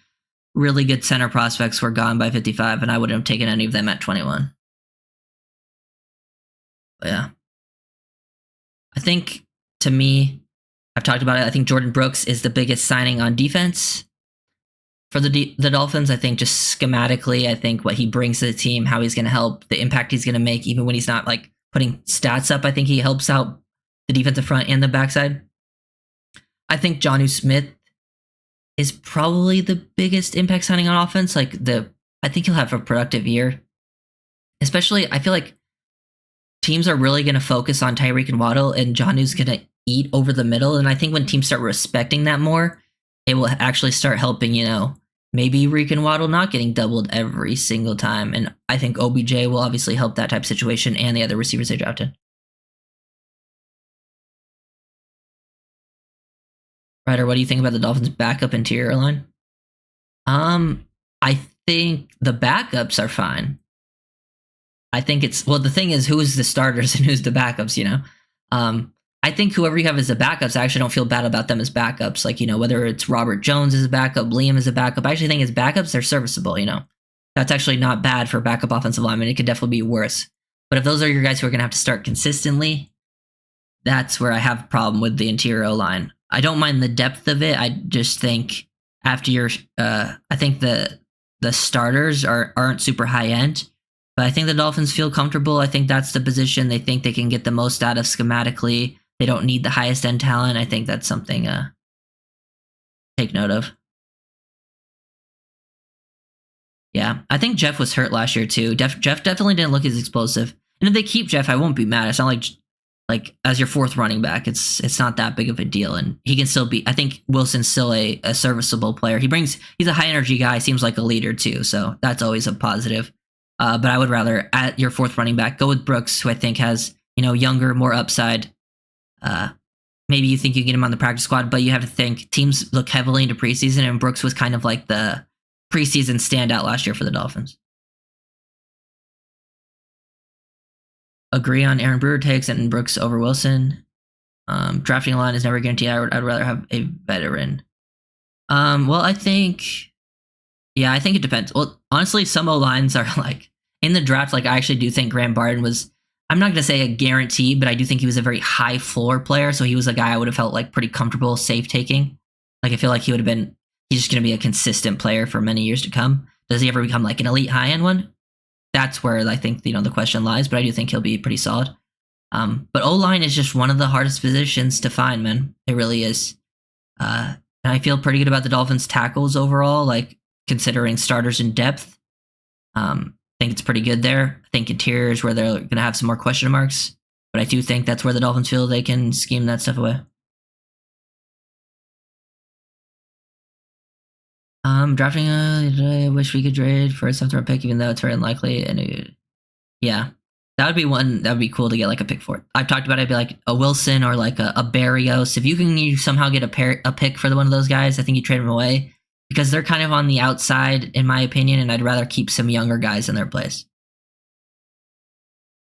really good center prospects were gone by 55, and I wouldn't have taken any of them at 21. But yeah, I think, to me, I've talked about it. I think Jordan Brooks is the biggest signing on defense for the Dolphins. I think just schematically, I think what he brings to the team, how he's going to help, the impact he's going to make, even when he's not putting stats up, I think he helps out the defensive front and the backside. I think Jonnu Smith is probably the biggest impact signing on offense. I think he'll have a productive year. Especially, I feel like teams are really going to focus on Tyreek and Waddle, and Jonnu's going to eat over the middle. And I think when teams start respecting that more, it will actually start helping, maybe Reek and Waddle not getting doubled every single time. And I think OBJ will obviously help that type of situation, and the other receivers they drafted. Ryder, what do you think about the Dolphins' backup interior line? I think the backups are fine. I think the thing is, who's the starters and who's the backups, I think whoever you have as the backups, I actually don't feel bad about them as backups. Whether it's Robert Jones as a backup, Liam as a backup, I actually think as backups, they're serviceable, That's actually not bad for backup offensive linemen. It could definitely be worse. But if those are your guys who are going to have to start consistently, that's where I have a problem with the interior O-line. I don't mind the depth of it. I just think after I think the starters aren't super high end. But I think the Dolphins feel comfortable. I think that's the position they think they can get the most out of schematically. They don't need the highest end talent. I think that's something take note of. Yeah, I think Jeff was hurt last year too. Jeff definitely didn't look as explosive. And if they keep Jeff, I won't be mad. It's not like as your 4th running back, it's not that big of a deal, and he can still be. I think Wilson's still a serviceable player. He's a high energy guy. Seems like a leader too, so that's always a positive. But I would rather, at your 4th running back, go with Brooks, who I think has, younger, more upside. Maybe you think you get him on the practice squad, but you have to think teams look heavily into preseason, and Brooks was kind of like the preseason standout last year for the Dolphins. Agree on Aaron Brewer takes and Brooks over Wilson. Drafting a line is never guaranteed. I'd rather have a veteran. I think it depends. Well, honestly, some O-lines are in the draft. I actually do think Graham Barton was, I'm not going to say a guarantee, but I do think he was a very high floor player. So he was a guy I would have felt pretty comfortable, safe taking. I feel like he's just going to be a consistent player for many years to come. does he ever become like an elite high-end one? That's where I think, the question lies, but I do think he'll be pretty solid. But O-line is just one of the hardest positions to find, man. It really is. And I feel pretty good about the Dolphins' tackles overall, like considering starters in depth. I think it's pretty good there. I think interior is where they're going to have some more question marks, but I do think that's where the Dolphins feel they can scheme that stuff away. Drafting I wish we could trade for a 7th-round pick, even though it's very unlikely. And yeah, that would be one. That would be cool to get like a pick for it. I've talked about it. It'd be like a Wilson or like a Barrios. If you can somehow get a pick for one of those guys, I think you trade them away because they're kind of on the outside, in my opinion, and I'd rather keep some younger guys in their place.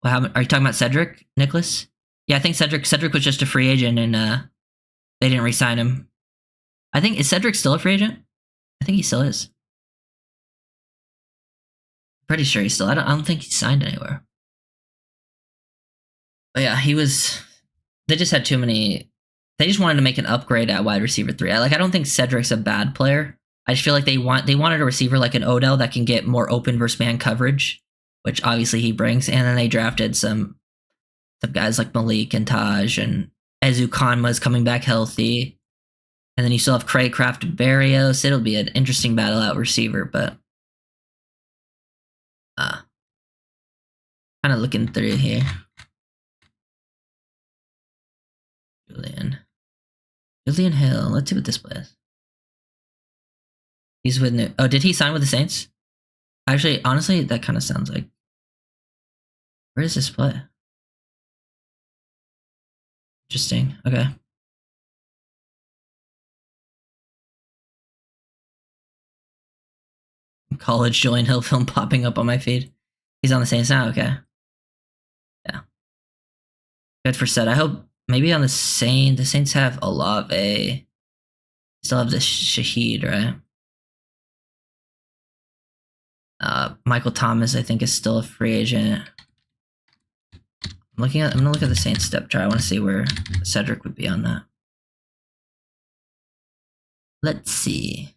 Are you talking about Cedric, Nicholas? Yeah, I think Cedric was just a free agent, and they didn't re-sign him. Is Cedric still a free agent? I think he still is. Pretty sure he's still. I don't think he signed anywhere. But yeah, he was. They just had too many. They just wanted to make an upgrade at wide receiver 3. I don't think Cedric's a bad player. I just feel like they wanted a receiver like an Odell that can get more open versus man coverage, which obviously he brings. And then they drafted some guys like Malik and Taj, and Ezu Khanma's coming back healthy. And then you still have Craycraft and Barrios. It'll be an interesting battle out receiver, but kind of looking through here. Julian Hill. Let's see what this plays. He's with New. Oh, did he sign with the Saints? Actually, honestly, that kind of sounds like. Where does this play? Interesting. Okay. College Julian Hill film popping up on my feed. He's on the Saints now? Okay. Yeah. Good for Seth. I hope maybe on the Saints have Olave. Still have the Shaheed, right? Michael Thomas, I think, is still a free agent. I'm gonna look at the Saints depth chart. I want to see where Cedric would be on that. Let's see.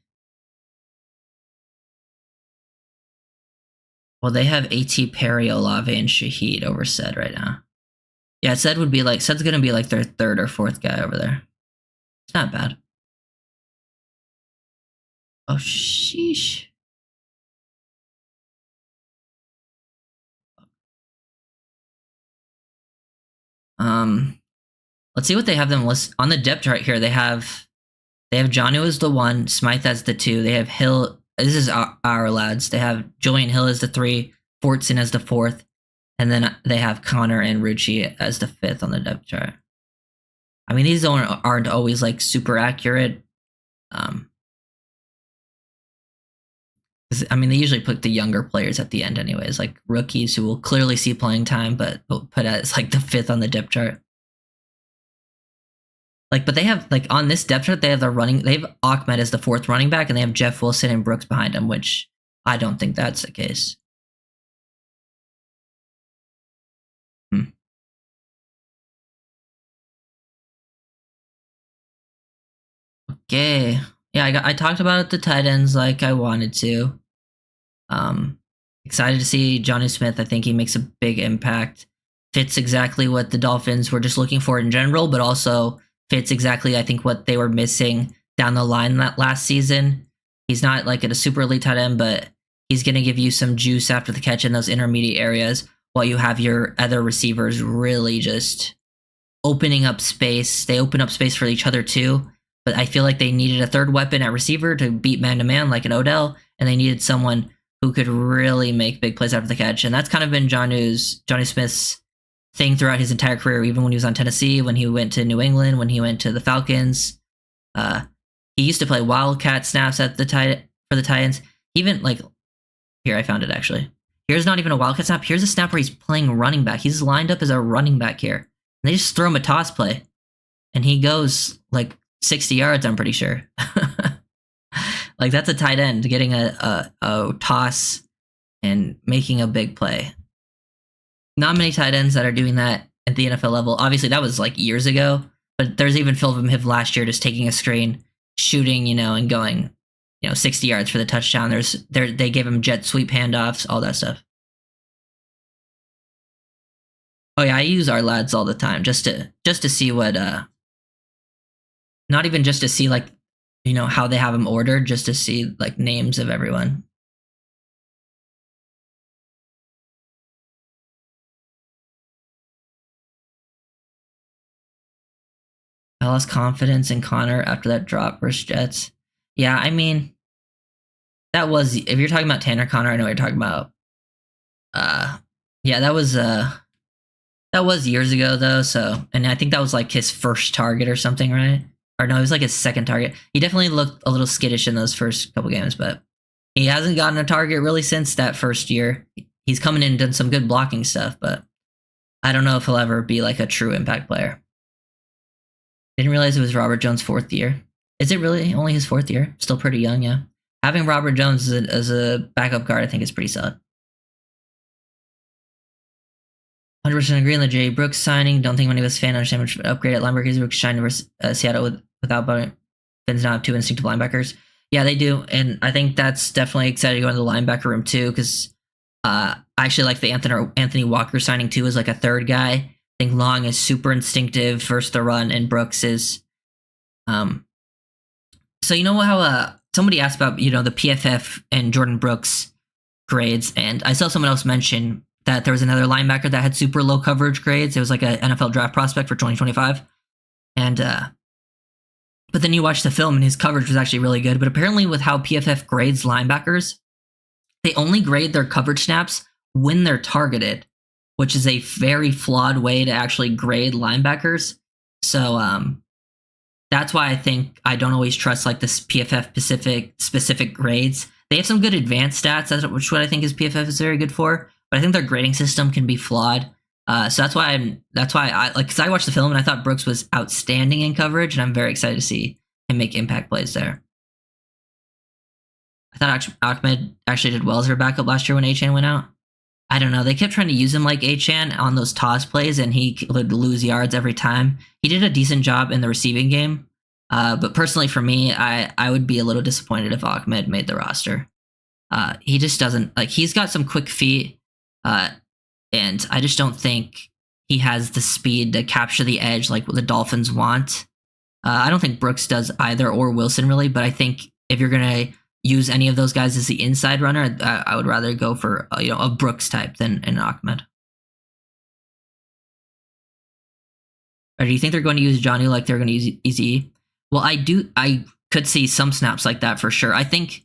Well, they have A.T. Perry, Olave, and Shaheed over Sed right now. Yeah, Sed's gonna be like their 3rd or 4th guy over there. It's not bad. Oh, sheesh. Let's see what they have them list on the depth chart here. They have Jonnu as the 1, Smythe as the 2. They have Hill. This is our lads. They have Julian Hill as the 3, Fortson as the 4th, and then they have Connor and Rucci as the 5th on the depth chart. I mean, these aren't always like super accurate. I mean, they usually put the younger players at the end anyways, like rookies who will clearly see playing time, but put as like the 5th on the depth chart. Like, but they have like on this depth chart, they have Ahmed as the 4th running back, and they have Jeff Wilson and Brooks behind him, which I don't think that's the case. Okay. Yeah, I talked about it, the tight ends like I wanted to. Excited to see Jonnu Smith. I think he makes a big impact. Fits exactly what the Dolphins were just looking for in general, but also fits exactly, I think, what they were missing down the line that last season. He's not like at a super elite tight end, but he's going to give you some juice after the catch in those intermediate areas while you have your other receivers really just opening up space. They open up space for each other too, but I feel like they needed a 3rd weapon at receiver to beat man-to-man like an Odell, and they needed someone who could really make big plays after the catch. And that's kind of been Jonnu Smith's thing throughout his entire career, even when he was on Tennessee, when he went to New England, when he went to the Falcons. He used to play wildcat snaps at for the Titans. Even like here, I found it actually. Here's not even a wildcat snap. Here's a snap where he's playing running back. He's lined up as a running back here. And they just throw him a toss play, and he goes like 60 yards, I'm pretty sure. Like, that's a tight end getting a toss and making a big play. Not many tight ends that are doing that at the NFL level. Obviously, that was like years ago, but there's even film of him last year just taking a screen, shooting, and going 60 yards for the touchdown. They gave him jet sweep handoffs, all that stuff. Oh yeah, I use our lads all the time just to see what not even just to see like how they have them ordered, just to see like names of everyone. I lost confidence in Connor after that drop versus Jets. Yeah, I mean, that was, if you're talking about Tanner Connor, I know what you're talking about. Yeah, that was years ago though. So, and I think that was like his first target or something, right? Or no, it was like his second target. He definitely looked a little skittish in those first couple games, but he hasn't gotten a target really since that first year. He's coming in and done some good blocking stuff, but I don't know if he'll ever be like a true impact player. Didn't realize it was Robert Jones' 4th year. Is it really only his 4th year? Still pretty young, yeah. Having Robert Jones as a backup guard, I think is pretty solid. 100% agree on the Jay Brooks signing. Don't think many of us fans understand which upgrade at linebackers. Brooks shined versus Seattle without Fins now have 2 instinctive linebackers. Yeah, they do, and I think that's definitely exciting to go into the linebacker room too, because I actually like the Anthony Walker signing too as like a 3rd guy. I think Long is super instinctive versus the run, and Brooks is. So you know how somebody asked about the PFF and Jordan Brooks grades, and I saw someone else mention that there was another linebacker that had super low coverage grades. It was like an NFL draft prospect for 2025, and but then you watch the film and his coverage was actually really good. But apparently, with how PFF grades linebackers, they only grade their coverage snaps when they're targeted, which is a very flawed way to actually grade linebackers. So that's why I think I don't always trust like this PFF specific grades. They have some good advanced stats, which what I think is PFF is very good for. But I think their grading system can be flawed. So that's why I like, because I watched the film and I thought Brooks was outstanding in coverage, and I'm very excited to see him make impact plays there. I thought Ahmed actually did well as their backup last year when Achane went out. I don't know. They kept trying to use him like Achane on those toss plays, and he would lose yards every time. He did a decent job in the receiving game. But personally for me, I would be a little disappointed if Ahmed made the roster. He just doesn't, like, he's got some quick feet, and I just don't think he has the speed to capture the edge like what the Dolphins want. I don't think Brooks does either, or Wilson really, but I think if you're going to use any of those guys as the inside runner, I would rather go for a Brooks type than an Ahmed. Or do you think they're going to use Jonnu like they're going to use Easy? Well, I could see some snaps like that for sure. I think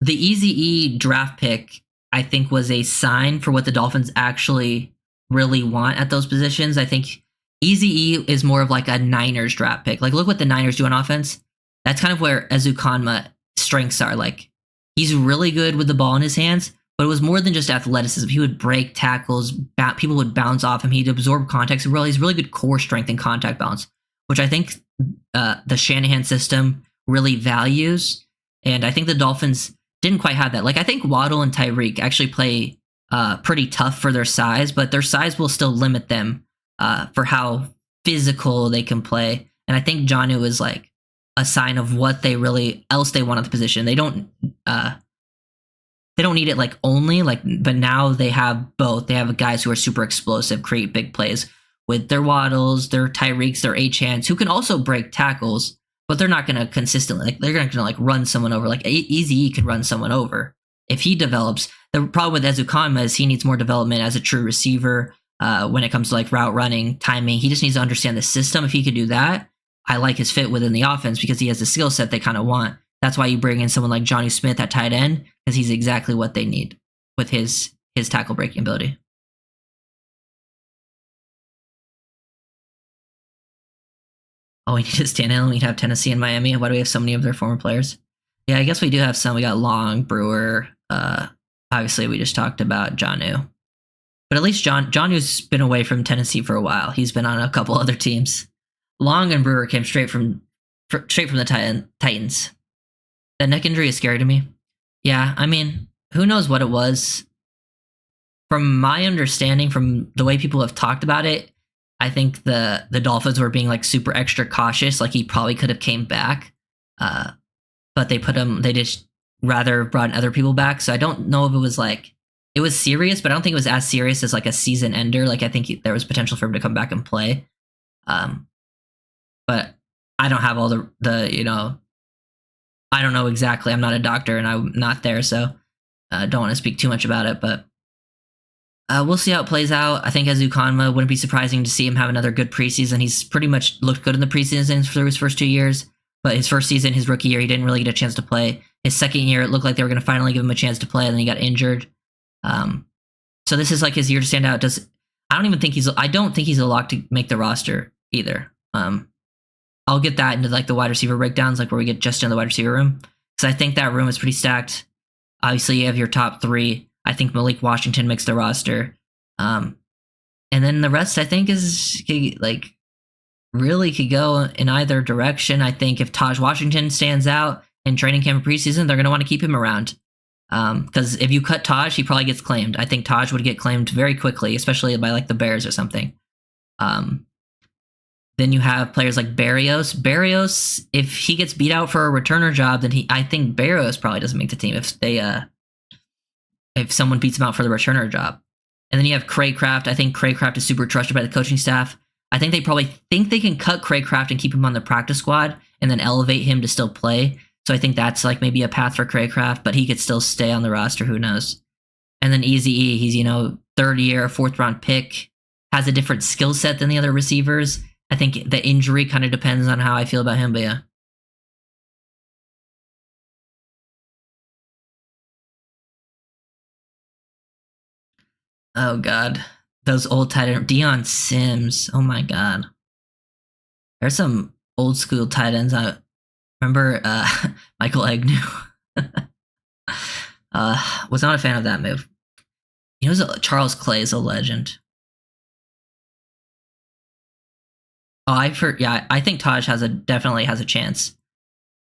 the Easy draft pick, I think, was a sign for what the Dolphins actually really want at those positions. I think Easy is more of like a Niners draft pick. Like, look what the Niners do on offense. That's kind of where Ezukanma strengths are. Like, he's really good with the ball in his hands, but it was more than just athleticism. He would break tackles, people would bounce off him, he'd absorb context. He's really good core strength and contact balance, which I think the Shanahan system really values. And I think the Dolphins didn't quite have that. Like, I think Waddle and Tyreek actually play pretty tough for their size, but their size will still limit them for how physical they can play. And I think Jonnu is like a sign of what they really else they want at the position. They don't need it like only like, but now they have both. They have guys who are super explosive, create big plays with their Waddles, their Tyreeks, their Achans, who can also break tackles, but they're not going to consistently, like, they're going to like run someone over. Like Easy could run someone over if he develops. The problem with Ezukanma is he needs more development as a true receiver when it comes to like route running, timing. He just needs to understand the system. If he could do that, I like his fit within the offense because he has the skill set they kind of want. That's why you bring in someone like Jonnu Smith at tight end, because he's exactly what they need with his tackle breaking ability. Oh, we need to stand in. We'd have Tennessee and Miami. Why do we have so many of their former players? Yeah, I guess we do have some. We got Long, Brewer. Obviously, we just talked about Jonnu. But at least Jonnu's been away from Tennessee for a while. He's been on a couple other teams. Long and Brewer came straight from the Titans. That neck injury is scary to me. Yeah, I mean, who knows what it was? From my understanding, from the way people have talked about it, I think the Dolphins were being like super extra cautious. Like, he probably could have came back. but they just rather brought other people back. So I don't know if it was like, it was serious, but I don't think it was as serious as like a season ender. Like I think there was potential for him to come back and play. But I don't have all the I don't know exactly. I'm not a doctor and I'm not there, so don't want to speak too much about it. But we'll see how it plays out. I think Azukanma wouldn't be surprising to see him have another good preseason. He's pretty much looked good in the preseason through his first 2 years. But his first season, his rookie year, he didn't really get a chance to play. His second year, it looked like they were going to finally give him a chance to play, and then he got injured. So this is like his year to stand out. I don't think he's a lock to make the roster either. I'll get that into like the wide receiver breakdowns, like where we get just in the wide receiver room, because I think that room is pretty stacked. Obviously, you have your top three. I think Malik Washington makes the roster, and then the rest I think is like really could go in either direction. I think if Taj Washington stands out in training camp and preseason, they're going to want to keep him around. Because if you cut Taj, he probably gets claimed. I think Taj would get claimed very quickly, especially by like the Bears or something. Then you have players like Barrios. Barrios, if he gets beat out for a returner job, then I think Barrios probably doesn't make the team if someone beats him out for the returner job. And then you have Craycraft. I think Craycraft is super trusted by the coaching staff. I think they probably think they can cut Craycraft and keep him on the practice squad and then elevate him to still play. So I think that's like maybe a path for Craycraft, but he could still stay on the roster. Who knows? And then Easy E, he's, third year, fourth round pick, has a different skill set than the other receivers. I think the injury kind of depends on how I feel about him, but yeah. Oh God, those old tight end, Deion Sims. Oh my God, there's some old school tight ends. I remember Michael Agnew. Was not a fan of that move. Charles Clay is a legend. Oh, I think Taj definitely has a chance.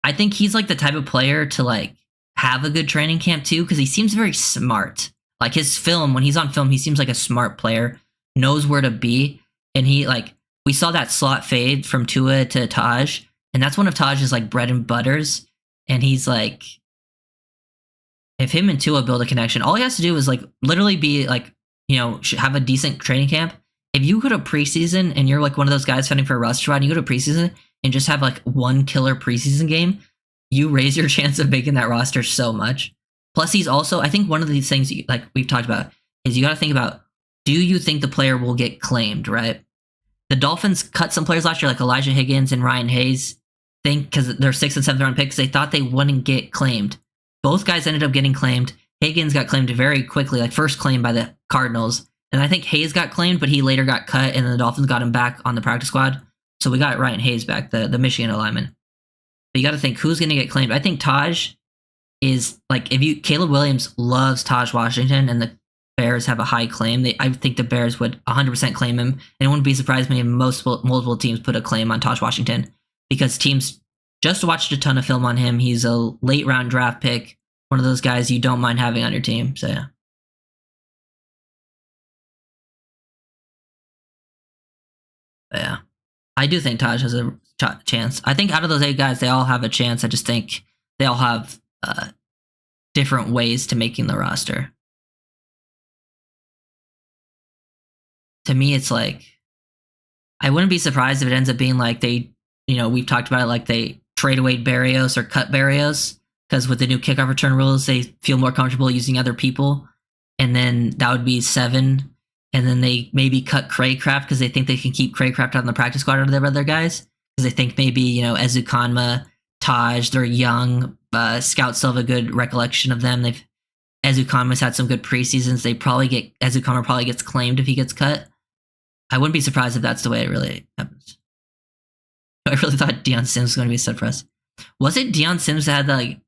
I think he's like the type of player to like have a good training camp too, because he seems very smart. Like his film, when he's on film, he seems like a smart player, knows where to be, and we saw that slot fade from Tua to Taj, and that's one of Taj's like bread and butters. And he's like, if him and Tua build a connection, all he has to do is like literally be like, have a decent training camp. If you go to preseason and you're like one of those guys fighting for a roster spot, and you go to preseason and just have like one killer preseason game, you raise your chance of making that roster so much. Plus, he's also, I think one of these things like we've talked about is you got to think about, do you think the player will get claimed, right? The Dolphins cut some players last year like Elijah Higgins and Ryan Hayes, because they're 6th and 7th round picks, they thought they wouldn't get claimed. Both guys ended up getting claimed. Higgins got claimed very quickly, like first claim by the Cardinals. And I think Hayes got claimed, but he later got cut, and the Dolphins got him back on the practice squad. So we got Ryan Hayes back, the Michigan lineman. But you got to think, who's going to get claimed? I think Taj is like, Caleb Williams loves Taj Washington, and the Bears have a high claim. I think the Bears would 100% claim him, and it wouldn't be surprised me if multiple teams put a claim on Taj Washington, because teams just watched a ton of film on him. He's a late round draft pick, one of those guys you don't mind having on your team. So yeah. But yeah, I do think Taj has a chance. I think out of those 8 guys, they all have a chance. I just think they all have different ways to making the roster. To me, it's like, I wouldn't be surprised if it ends up being like we've talked about it, like they trade away Barrios or cut Barrios, because with the new kickoff return rules, they feel more comfortable using other people. And then that would be 7. And then they maybe cut Craycraft because they think they can keep Craycraft on the practice squad under their other guys. Because they think maybe, Ezukanma, Taj, they're young. Scouts still have a good recollection of them. Ezukanma's had some good preseasons. Ezukanma probably gets claimed if he gets cut. I wouldn't be surprised if that's the way it really happens. I really thought Deion Sims was going to be a stud for us. Was it Deion Sims that had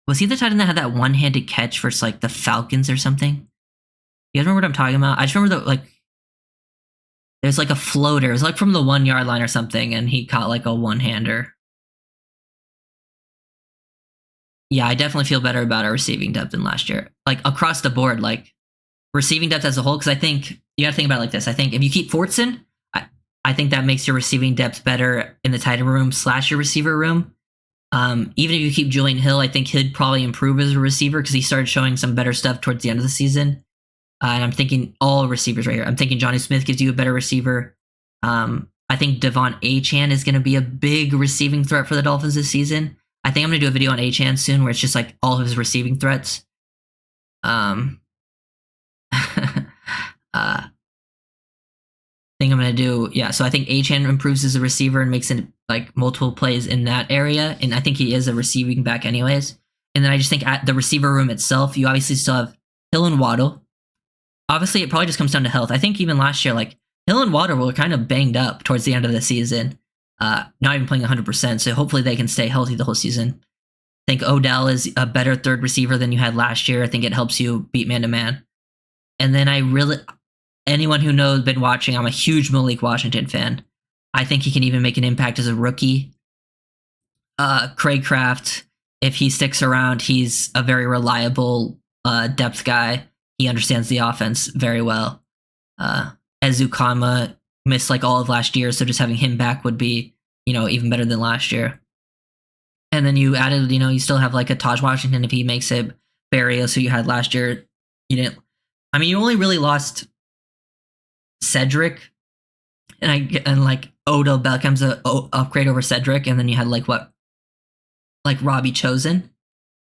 was he the tight end that had that one-handed catch versus like the Falcons or something? You guys remember what I'm talking about? I just remember there's like a floater. It was like from the 1 yard line or something, and he caught like a one-hander. Yeah, I definitely feel better about our receiving depth than last year. Like across the board, like receiving depth as a whole, because I think you got to think about it like this. I think if you keep Fortson, I think that makes your receiving depth better in the tight end room / your receiver room. Even if you keep Julian Hill, I think he'd probably improve as a receiver because he started showing some better stuff towards the end of the season. And I'm thinking all receivers right here. I'm thinking Jonnu Smith gives you a better receiver. I think Devon Achane is going to be a big receiving threat for the Dolphins this season. I think I'm going to do a video on Achane soon where it's just like all of his receiving threats. Thing I'm going to do, yeah, so I think Achane improves as a receiver and makes it like multiple plays in that area, and I think he is a receiving back anyways. And then I just think at the receiver room itself, you obviously still have Hill and Waddle. Obviously, it probably just comes down to health. I think even last year, like, Hill and Waddle were kind of banged up towards the end of the season, not even playing 100%, so hopefully they can stay healthy the whole season. I think Odell is a better third receiver than you had last year. I think it helps you beat man-to-man. And then anyone who knows, been watching, I'm a huge Malik Washington fan. I think he can even make an impact as a rookie. Craig Kraft, if he sticks around, he's a even depth guy. He understands the offense very well. Ezukama missed like all of last year, so just having him back would be, even better than last year. And then you added, you still have like a Taj Washington if he makes it. Barrios, who you had last year, you only really lost Cedric, and like Odell Beckham's an upgrade over Cedric, and then you had like Robbie Chosen,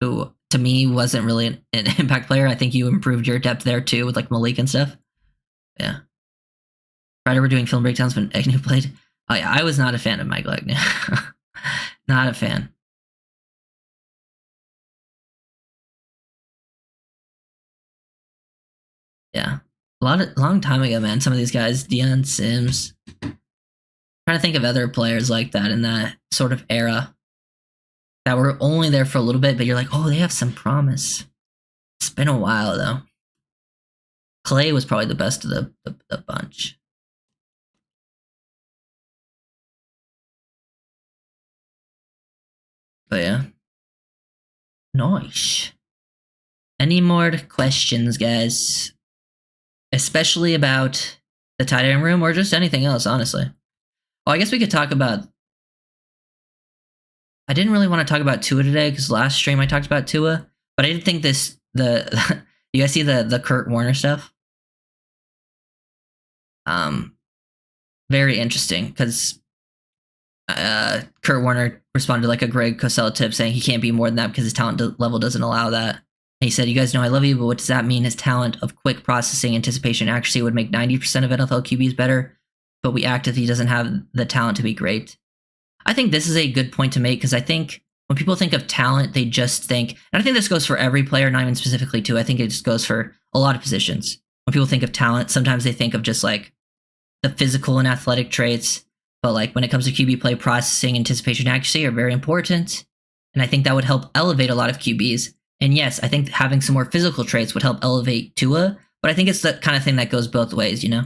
who to me wasn't really an impact player. I think you improved your depth there too with like Malik and stuff. Yeah. Friday we're doing film breakdowns when Agnew played. Oh yeah, I was not a fan of Michael Agnew. Not a fan. Yeah. Long time ago, man. Some of these guys, Deion Sims. Trying to think of other players like that in that sort of era that were only there for a little bit, but you're like, oh, they have some promise. It's been a while though. Clay was probably the best of the bunch. But yeah. Nice. Any more questions, guys? Especially about the tight end room or just anything else, honestly. Oh, I guess we could talk about... I didn't really want to talk about Tua today because last stream I talked about Tua, but I did think you guys see the Kurt Warner stuff? Very interesting because Kurt Warner responded like a Greg Cosell tip saying he can't be more than that because his talent level doesn't allow that. And he said, you guys know I love you, but what does that mean? His talent of quick processing, anticipation, accuracy would make 90% of NFL QBs better, but we act as if he doesn't have the talent to be great. I think this is a good point to make because I think when people think of talent, they just think, and I think this goes for every player, not even specifically too. I think it just goes for a lot of positions. When people think of talent, sometimes they think of just like the physical and athletic traits, but like when it comes to QB play, processing, anticipation, accuracy are very important. And I think that would help elevate a lot of QBs. And yes, I think having some more physical traits would help elevate Tua, but I think it's the kind of thing that goes both ways, Yeah.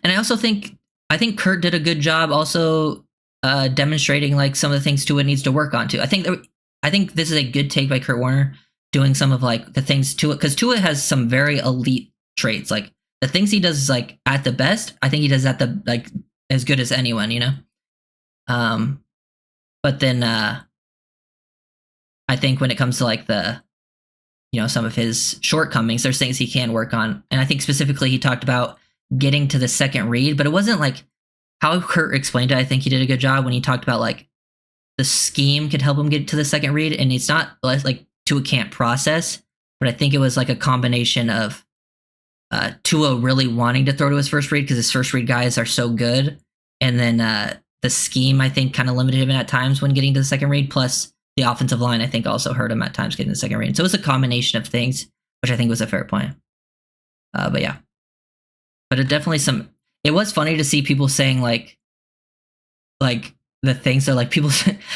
And I also think Kurt did a good job also demonstrating like some of the things Tua needs to work on too. I think this is a good take by Kurt Warner doing some of like the things Tua, because Tua has some very elite traits. Like the things he does is like at the best, I think he does at the like as good as anyone, But then I think when it comes to like the, some of his shortcomings, there's things he can work on. And I think specifically he talked about getting to the second read, but it wasn't like how Kurt explained it. I think he did a good job when he talked about like the scheme could help him get to the second read. And it's not like Tua can't process, but I think it was like a combination of Tua really wanting to throw to his first read because his first read guys are so good. And then the scheme, I think, kind of limited him at times when getting to the second read. Plus, the offensive line, I think, also hurt him at times getting to the second read. So it was a combination of things, which I think was a fair point. But yeah. But it definitely it was funny to see people saying like the things. So like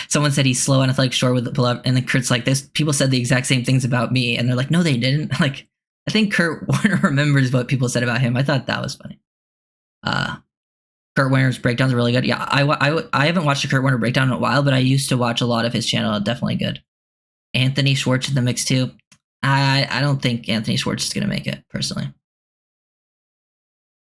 someone said he's slow and athletic, short with the pull up, and then Kurt's like this. People said the exact same things about me, and they're like, no, they didn't. Like I think Kurt Warner remembers what people said about him. I thought that was funny. Kurt Warner's breakdowns are really good. Yeah, I haven't watched a Kurt Warner breakdown in a while, but I used to watch a lot of his channel. Definitely good. Anthony Schwartz in the mix too. I don't think Anthony Schwartz is going to make it, personally.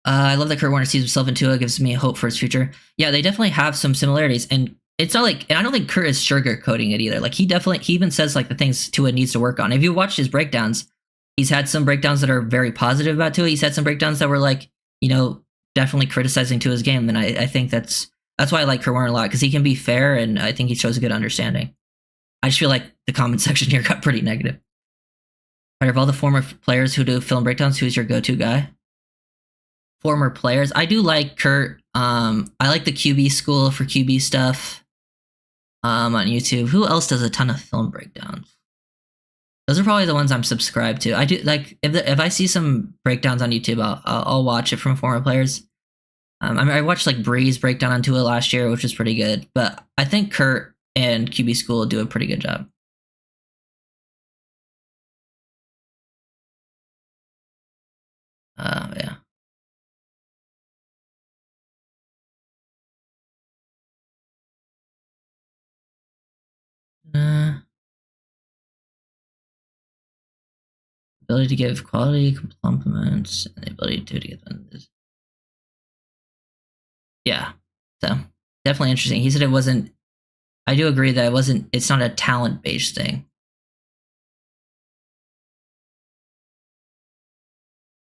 I love that Kurt Warner sees himself in Tua, gives me hope for his future. Yeah, they definitely have some similarities, and it's not like, and I don't think Kurt is sugarcoating it either. Like he even says like the things Tua needs to work on. If you watch his breakdowns, he's had some breakdowns that are very positive about Tua. He's had some breakdowns that were like, definitely criticizing Tua's game, and I think that's why I like Kurt Warner a lot, because he can be fair, and I think he shows a good understanding. I just feel like the comment section here got pretty negative. All right, of all the former players who do film breakdowns, who's your go-to guy? Former players, I do like Kurt. I like the QB school for QB stuff on YouTube. Who else does a ton of film breakdowns? Those are probably the ones I'm subscribed to. I do like if I see some breakdowns on YouTube, I'll watch it from former players. I watched like Bree's breakdown on Tua last year, which was pretty good. But I think Kurt and QB School do a pretty good job. Yeah. Ability to give quality compliments and the ability to get them. Yeah. So definitely interesting. He said it wasn't. I do agree that it wasn't. It's not a talent-based thing.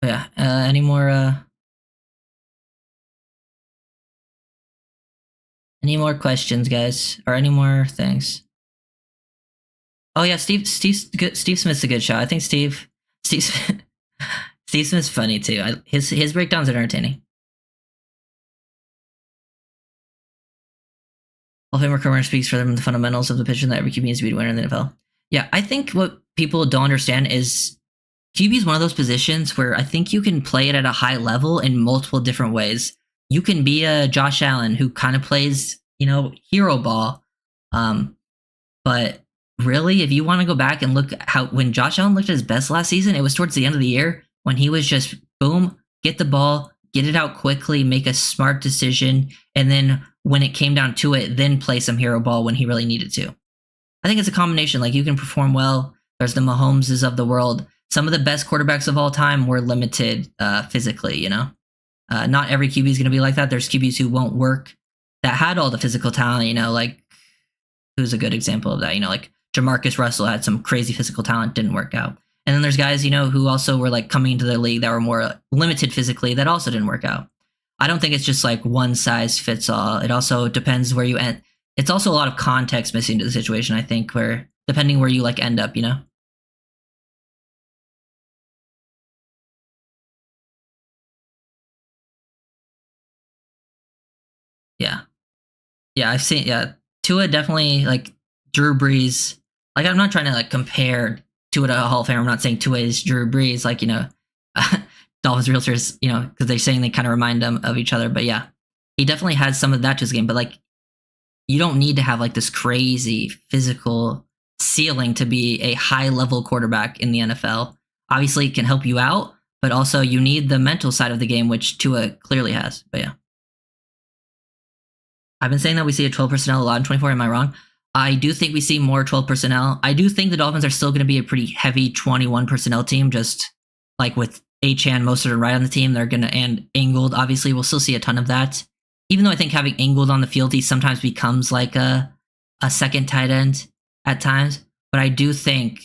Yeah. Any more questions, guys, or any more things? Oh yeah, Steve Smith's a good shot. I think Steve Smith's funny too. His breakdowns are entertaining. Hall of Famer Kurt Warner speaks for them the fundamentals of the position that every QB needs to be to win in the NFL. Yeah, I think what people don't understand is QB is one of those positions where I think you can play it at a high level in multiple different ways. You can be a Josh Allen who kind of plays, hero ball. But really, if you want to go back and look when Josh Allen looked at his best last season, it was towards the end of the year when he was just boom, get the ball, get it out quickly, make a smart decision, and then when it came down to it, then play some hero ball when he really needed to. I think it's a combination. Like you can perform well. There's the Mahomeses of the world. Some of the best quarterbacks of all time were limited physically, Not every QB is going to be like that. There's QBs who won't work that had all the physical talent, like who's a good example of that? Like Jamarcus Russell had some crazy physical talent, didn't work out. And then there's guys, who also were like coming into the league that were more limited physically that also didn't work out. I don't think it's just like one size fits all. It also depends where you end. It's also a lot of context missing to the situation, I think, where depending where you like end up, Yeah. Yeah, I've seen, Tua definitely, like, Drew Brees. Like, I'm not trying to, like, compare Tua to a Hall of Famer. I'm not saying Tua is Drew Brees, like, Dolphins realtors, because they're saying they kind of remind them of each other. But yeah, he definitely has some of that to his game. But, like, you don't need to have, like, this crazy physical ceiling to be a high-level quarterback in the NFL. Obviously, it can help you out, but also you need the mental side of the game, which Tua clearly has. But yeah. I've been saying that we see a 12 personnel a lot in 24. Am I wrong? I do think we see more 12 personnel. I do think the Dolphins are still going to be a pretty heavy 21 personnel team, just like with Achane, Mostert, and Wright on the team. They're going to, and Ingold, obviously, we'll still see a ton of that. Even though I think having Ingold on the field, he sometimes becomes like a second tight end at times. But I do think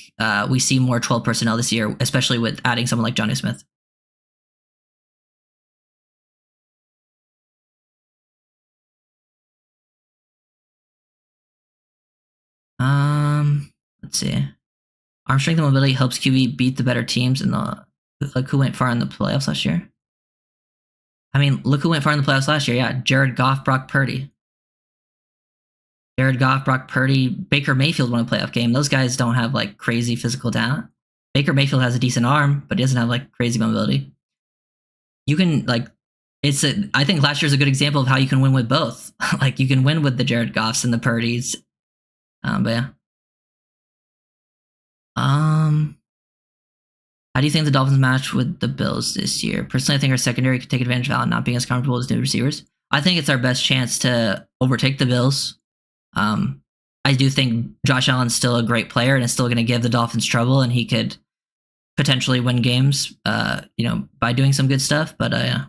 we see more 12 personnel this year, especially with adding someone like Jonnu Smith. Let's see. Arm strength and mobility helps QB beat the better teams in the who went far in the playoffs last year. I mean, look who went far in the playoffs last year. Yeah, Jared Goff, Brock Purdy. Jared Goff, Brock Purdy, Baker Mayfield won a playoff game. Those guys don't have like crazy physical talent. Baker Mayfield has a decent arm, but he doesn't have like crazy mobility. You can like, I think last year's a good example of how you can win with both. Like you can win with the Jared Goffs and the Purdys. But yeah. How do you think the Dolphins match with the Bills this year? Personally, I think our secondary could take advantage of Allen not being as comfortable as new receivers. I think it's our best chance to overtake the Bills. I do think Josh Allen's still a great player and is still going to give the Dolphins trouble, and he could potentially win games, by doing some good stuff. But yeah.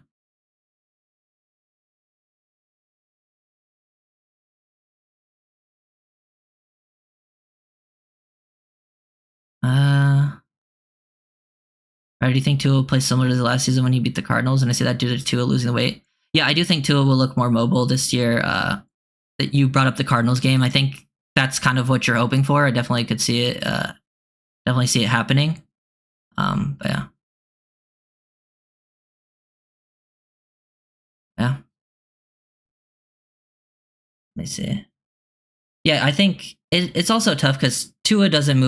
Or do you think Tua will play similar to the last season when he beat the Cardinals? And I see that due to Tua losing the weight. Yeah, I do think Tua will look more mobile this year. That you brought up the Cardinals game. I think that's kind of what you're hoping for. I definitely could see it. Definitely see it happening. But yeah. Yeah. Let me see. Yeah, I think it's also tough because Tua doesn't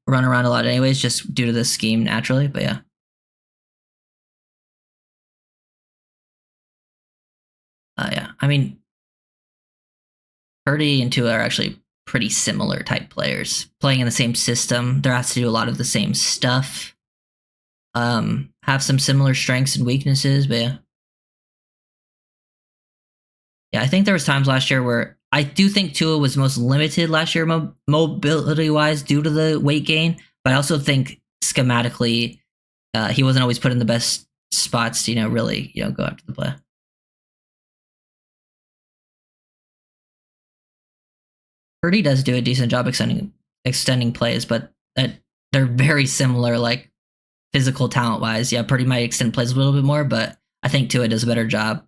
run around a lot anyways, just due to the scheme naturally. But yeah. Yeah. I mean, Purdy and Tua are actually pretty similar type players, playing in the same system. They're asked to do a lot of the same stuff. Have some similar strengths and weaknesses, but yeah. Yeah, I think there was times last year where I do think Tua was most limited last year mobility-wise due to the weight gain, but I also think schematically he wasn't always put in the best spots to, really, go after the play. Purdy does do a decent job extending plays, but they're very similar, like physical talent-wise. Yeah, Purdy might extend plays a little bit more, but I think Tua does a better job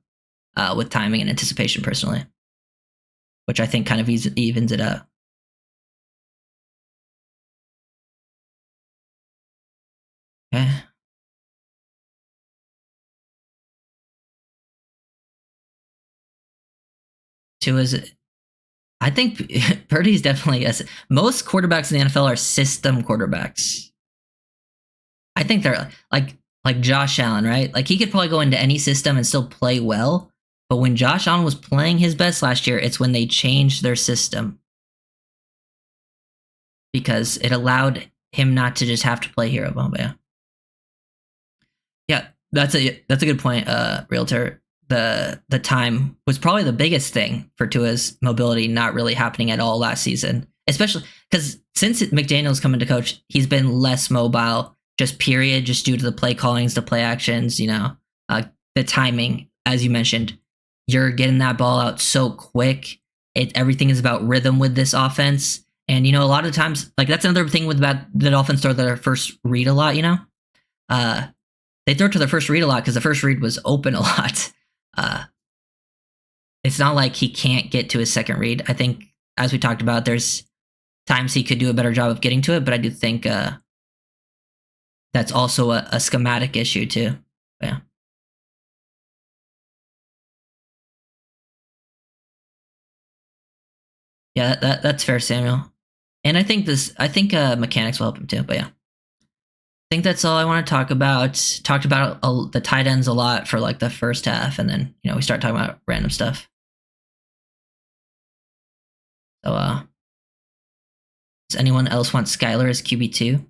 with timing and anticipation personally, which I think kind of evens it out. Okay. Tua's. I think Purdy's definitely most quarterbacks in the NFL are system quarterbacks. I think they're like Josh Allen, right? Like he could probably go into any system and still play well. But when Josh Allen was playing his best last year, it's when they changed their system because it allowed him not to just have to play hero ball. Yeah, yeah, that's a good point, Realtor. The time was probably the biggest thing for Tua's mobility not really happening at all last season, especially because since McDaniel's come into coach, he's been less mobile, just due to the play callings, the play actions, the timing, as you mentioned. You're getting that ball out so quick. Everything is about rhythm with this offense. And, a lot of times, like that's another thing about the Dolphins throw their first read a lot, they throw to their first read a lot because the first read was open a lot. It's not like he can't get to his second read. I think, as we talked about, there's times he could do a better job of getting to it, but I do think that's also a schematic issue too. Yeah. Yeah, that's fair, Samuel. And I think mechanics will help him too. But yeah, I think that's all I want to talk about. Talked about the tight ends a lot for like the first half, and then we start talking about random stuff. So, does anyone else want Skylar as QB2?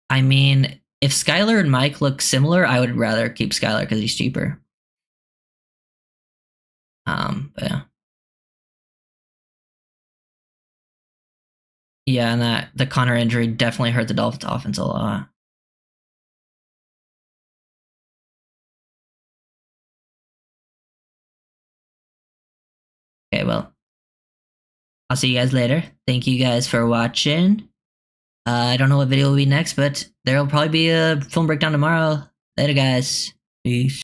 I mean, if Skylar and Mike look similar, I would rather keep Skylar because he's cheaper. But yeah. Yeah, and the Connor injury definitely hurt the Dolphins offense a lot. Okay, well, I'll see you guys later. Thank you guys for watching. I don't know what video will be next, but there'll probably be a film breakdown tomorrow. Later, guys. Peace.